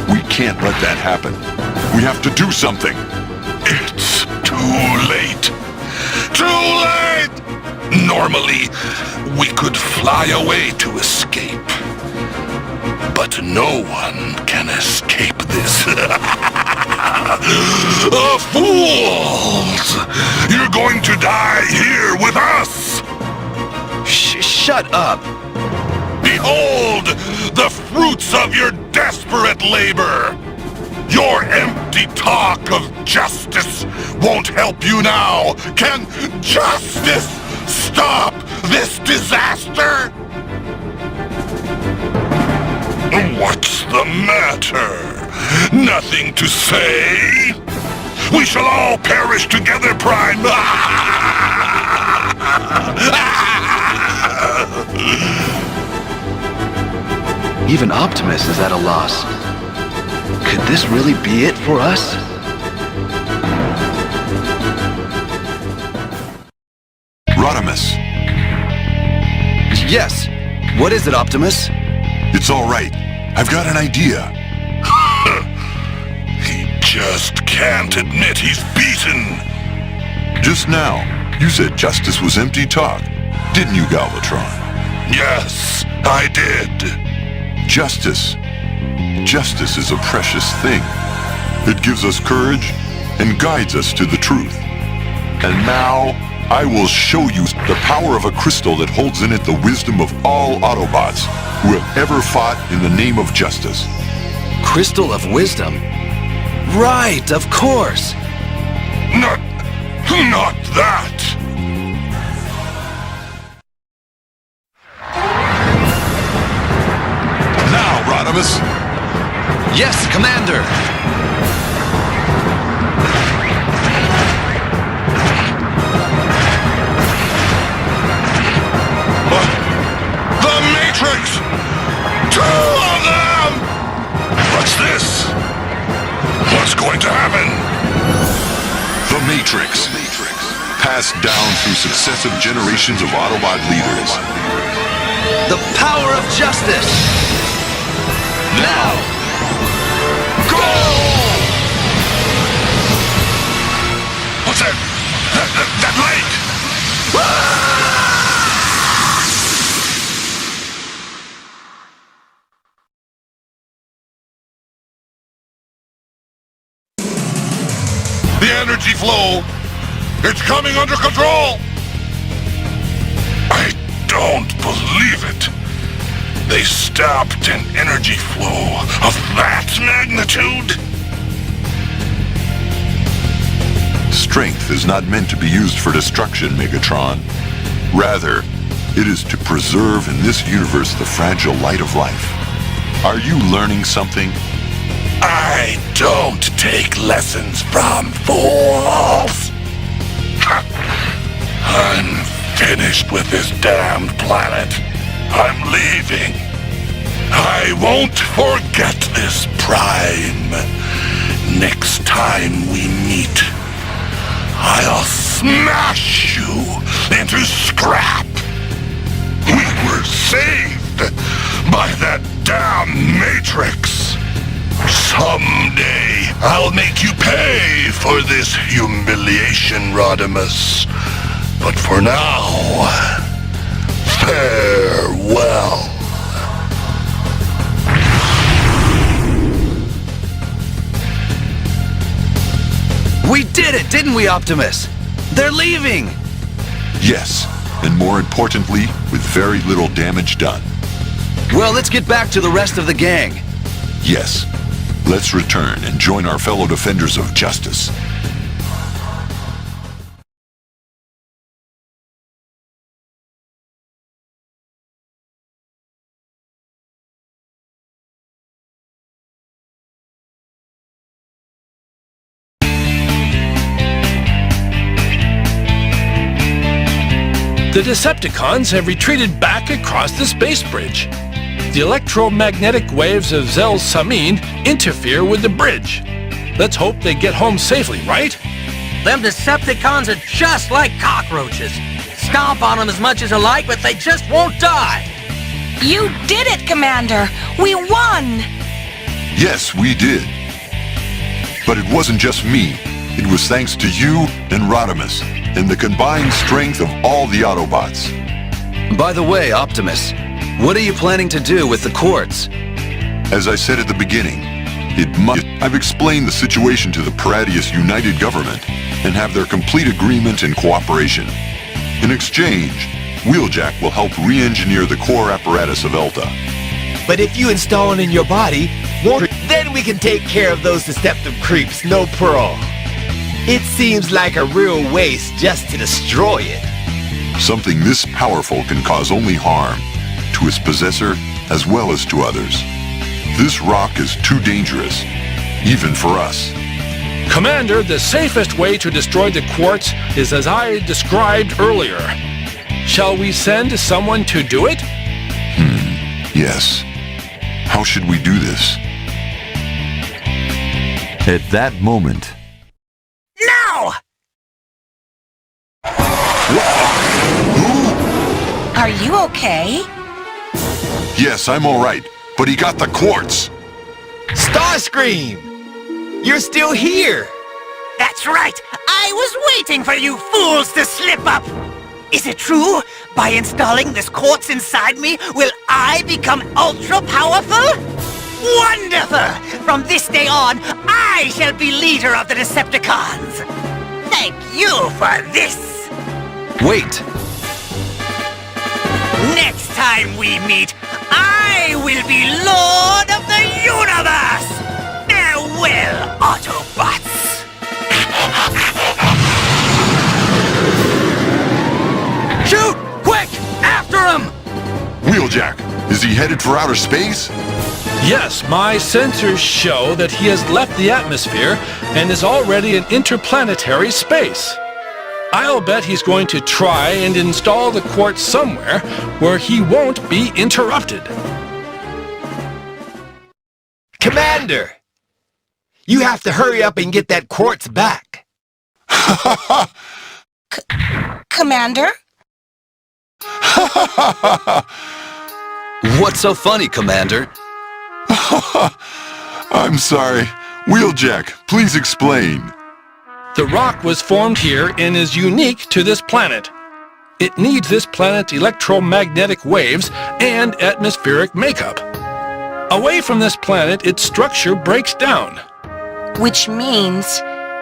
We can't let that happen. We have to do something. It's too late. Too late! Normally, we could fly away to escape. But no one can escape this. Fools! You're going to die here with us! Shut up! Behold the fruits of your desperate labor! Your empty talk of justice won't help you now! Can justice stop this disaster? What's the matter? Nothing to say? We shall all perish together, Prime! Even Optimus is at a loss. Could this really be it for us? Rodimus, Yes. What is it, Optimus? it's all right. I've got an idea. He just can't admit he's beaten. Just now, you said justice was empty talk, didn't you, Galvatron? Yes, I did. Justice. Justice is a precious thing. It gives us courage and guides us to the truth. And now, I will show you the power of a crystal that holds in it the wisdom of all Autobots who have ever fought in the name of justice. Crystal of Wisdom? Right, of course. Not that. Now, Rodimus! Yes, Commander! The Matrix! 2 of them! What's this? What's going to happen? The Matrix. Passed down through successive generations of Autobot leaders. The power of justice! Now! Go! What's that? That light! The energy flow! It's coming under control! I don't believe it! They stopped an energy flow of that magnitude? Strength is not meant to be used for destruction, Megatron. Rather, it is to preserve in this universe the fragile light of life. Are you learning something? I don't take lessons from fools! I'm finished with this damned planet. I'm leaving. I won't forget this, Prime. Next time we meet, I'll smash you into scrap. We were saved by that damn Matrix. Someday, I'll make you pay for this humiliation, Rodimus. But for now, farewell. We did it, didn't we, Optimus? They're leaving! Yes, and more importantly, with very little damage done. Well, let's get back to the rest of the gang. Yes, let's return and join our fellow defenders of justice. The Decepticons have retreated back across the space bridge. The electromagnetic waves of Zel's Samin interfere with the bridge. Let's hope they get home safely, right? Them Decepticons are just like cockroaches. Stomp on them as much as you like, but they just won't die. You did it, Commander! We won! Yes, we did. But it wasn't just me. It was thanks to you and Rodimus, and the combined strength of all the Autobots. By the way, Optimus, what are you planning to do with the quartz? As I said at the beginning, I've explained the situation to the Paradius United Government and have their complete agreement and cooperation. In exchange, Wheeljack will help re-engineer the core apparatus of ELTA. But if you install it in your body, then we can take care of those deceptive creeps, no pro. It seems like a real waste just to destroy it. Something this powerful can cause only harm to its possessor as well as to others. This rock is too dangerous, even for us. Commander, the safest way to destroy the quartz is as I described earlier. Shall we send someone to do it? Yes. How should we do this? At that moment, Now! Are you okay? Yes, I'm all right, but he got the quartz. Starscream! You're still here! That's right! I was waiting for you fools to slip up! Is it true? By installing this quartz inside me, will I become ultra-powerful? Wonderful! From this day on, I shall be leader of the Decepticons! Thank you for this! Wait! Next time we meet, I will be Lord of the Universe! Farewell, Autobots! Shoot! Quick! After him! Wheeljack, is he headed for outer space? Yes, my sensors show that he has left the atmosphere and is already in interplanetary space. I'll bet he's going to try and install the quartz somewhere where he won't be interrupted. Commander! You have to hurry up and get that quartz back. Commander? What's so funny, Commander? I'm sorry. Wheeljack, please explain. The rock was formed here and is unique to this planet. It needs this planet's electromagnetic waves and atmospheric makeup. Away from this planet, its structure breaks down. Which means,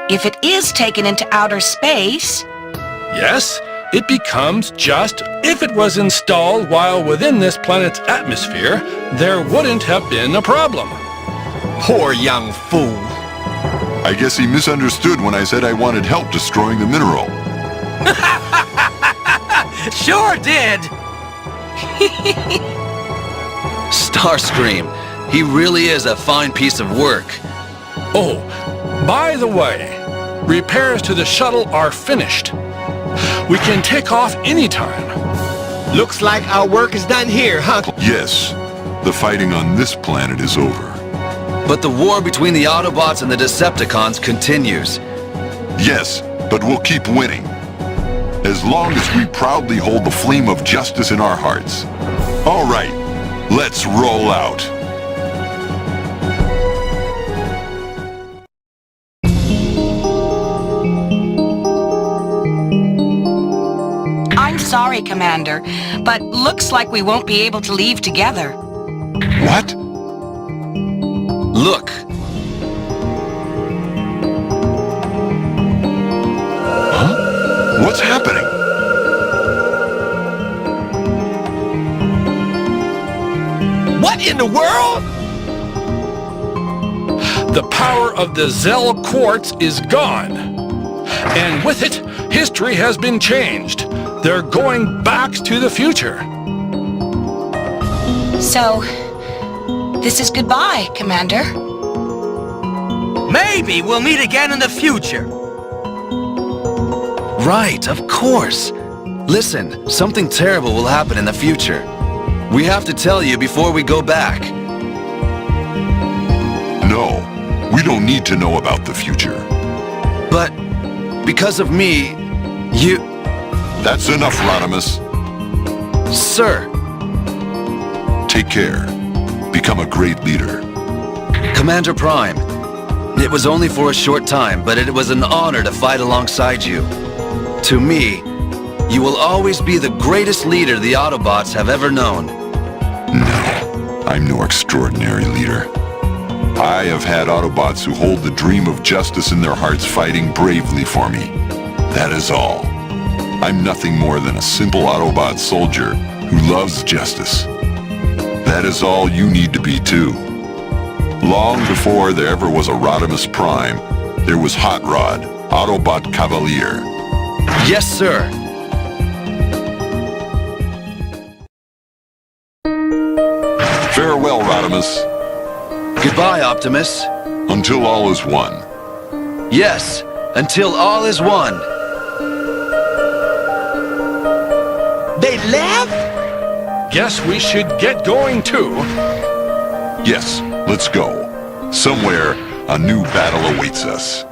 if it is taken into outer space... Yes, it becomes just if it was installed while within this planet's atmosphere, there wouldn't have been a problem. Poor young fool. I guess he misunderstood when I said I wanted help destroying the mineral. Sure did! Starscream, he really is a fine piece of work. Oh, by the way, repairs to the shuttle are finished. We can take off anytime. Looks like our work is done here, huh? Yes, the fighting on this planet is over. But the war between the Autobots and the Decepticons continues. Yes, but we'll keep winning. As long as we proudly hold the flame of justice in our hearts. All right, let's roll out. I'm sorry, Commander, but looks like we won't be able to leave together. What? Look! Huh? What's happening? What in the world? The power of the Zel quartz is gone. And with it, history has been changed. They're going back to the future. So, this is goodbye, Commander. Maybe we'll meet again in the future. Right, of course. Listen, something terrible will happen in the future. We have to tell you before we go back. No, we don't need to know about the future. But because of me, you... That's enough, Rodimus. Sir. Take care. Become a great leader. Commander Prime, it was only for a short time, but it was an honor to fight alongside you. To me, you will always be the greatest leader the Autobots have ever known. No, I'm no extraordinary leader. I have had Autobots who hold the dream of justice in their hearts fighting bravely for me. That is all. I'm nothing more than a simple Autobot soldier who loves justice. That is all you need to be too. Long before there ever was a Rodimus Prime, there was Hot Rod, Autobot Cavalier. Yes, sir. Farewell, Rodimus. Goodbye, Optimus. Until all is one. Yes, until all is one. They left? Guess we should get going too. Yes, let's go. Somewhere, a new battle awaits us.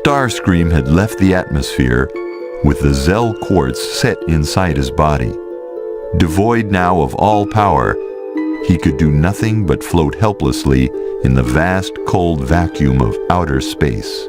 Starscream had left the atmosphere with the Zell quartz set inside his body. Devoid now of all power, he could do nothing but float helplessly in the vast cold vacuum of outer space.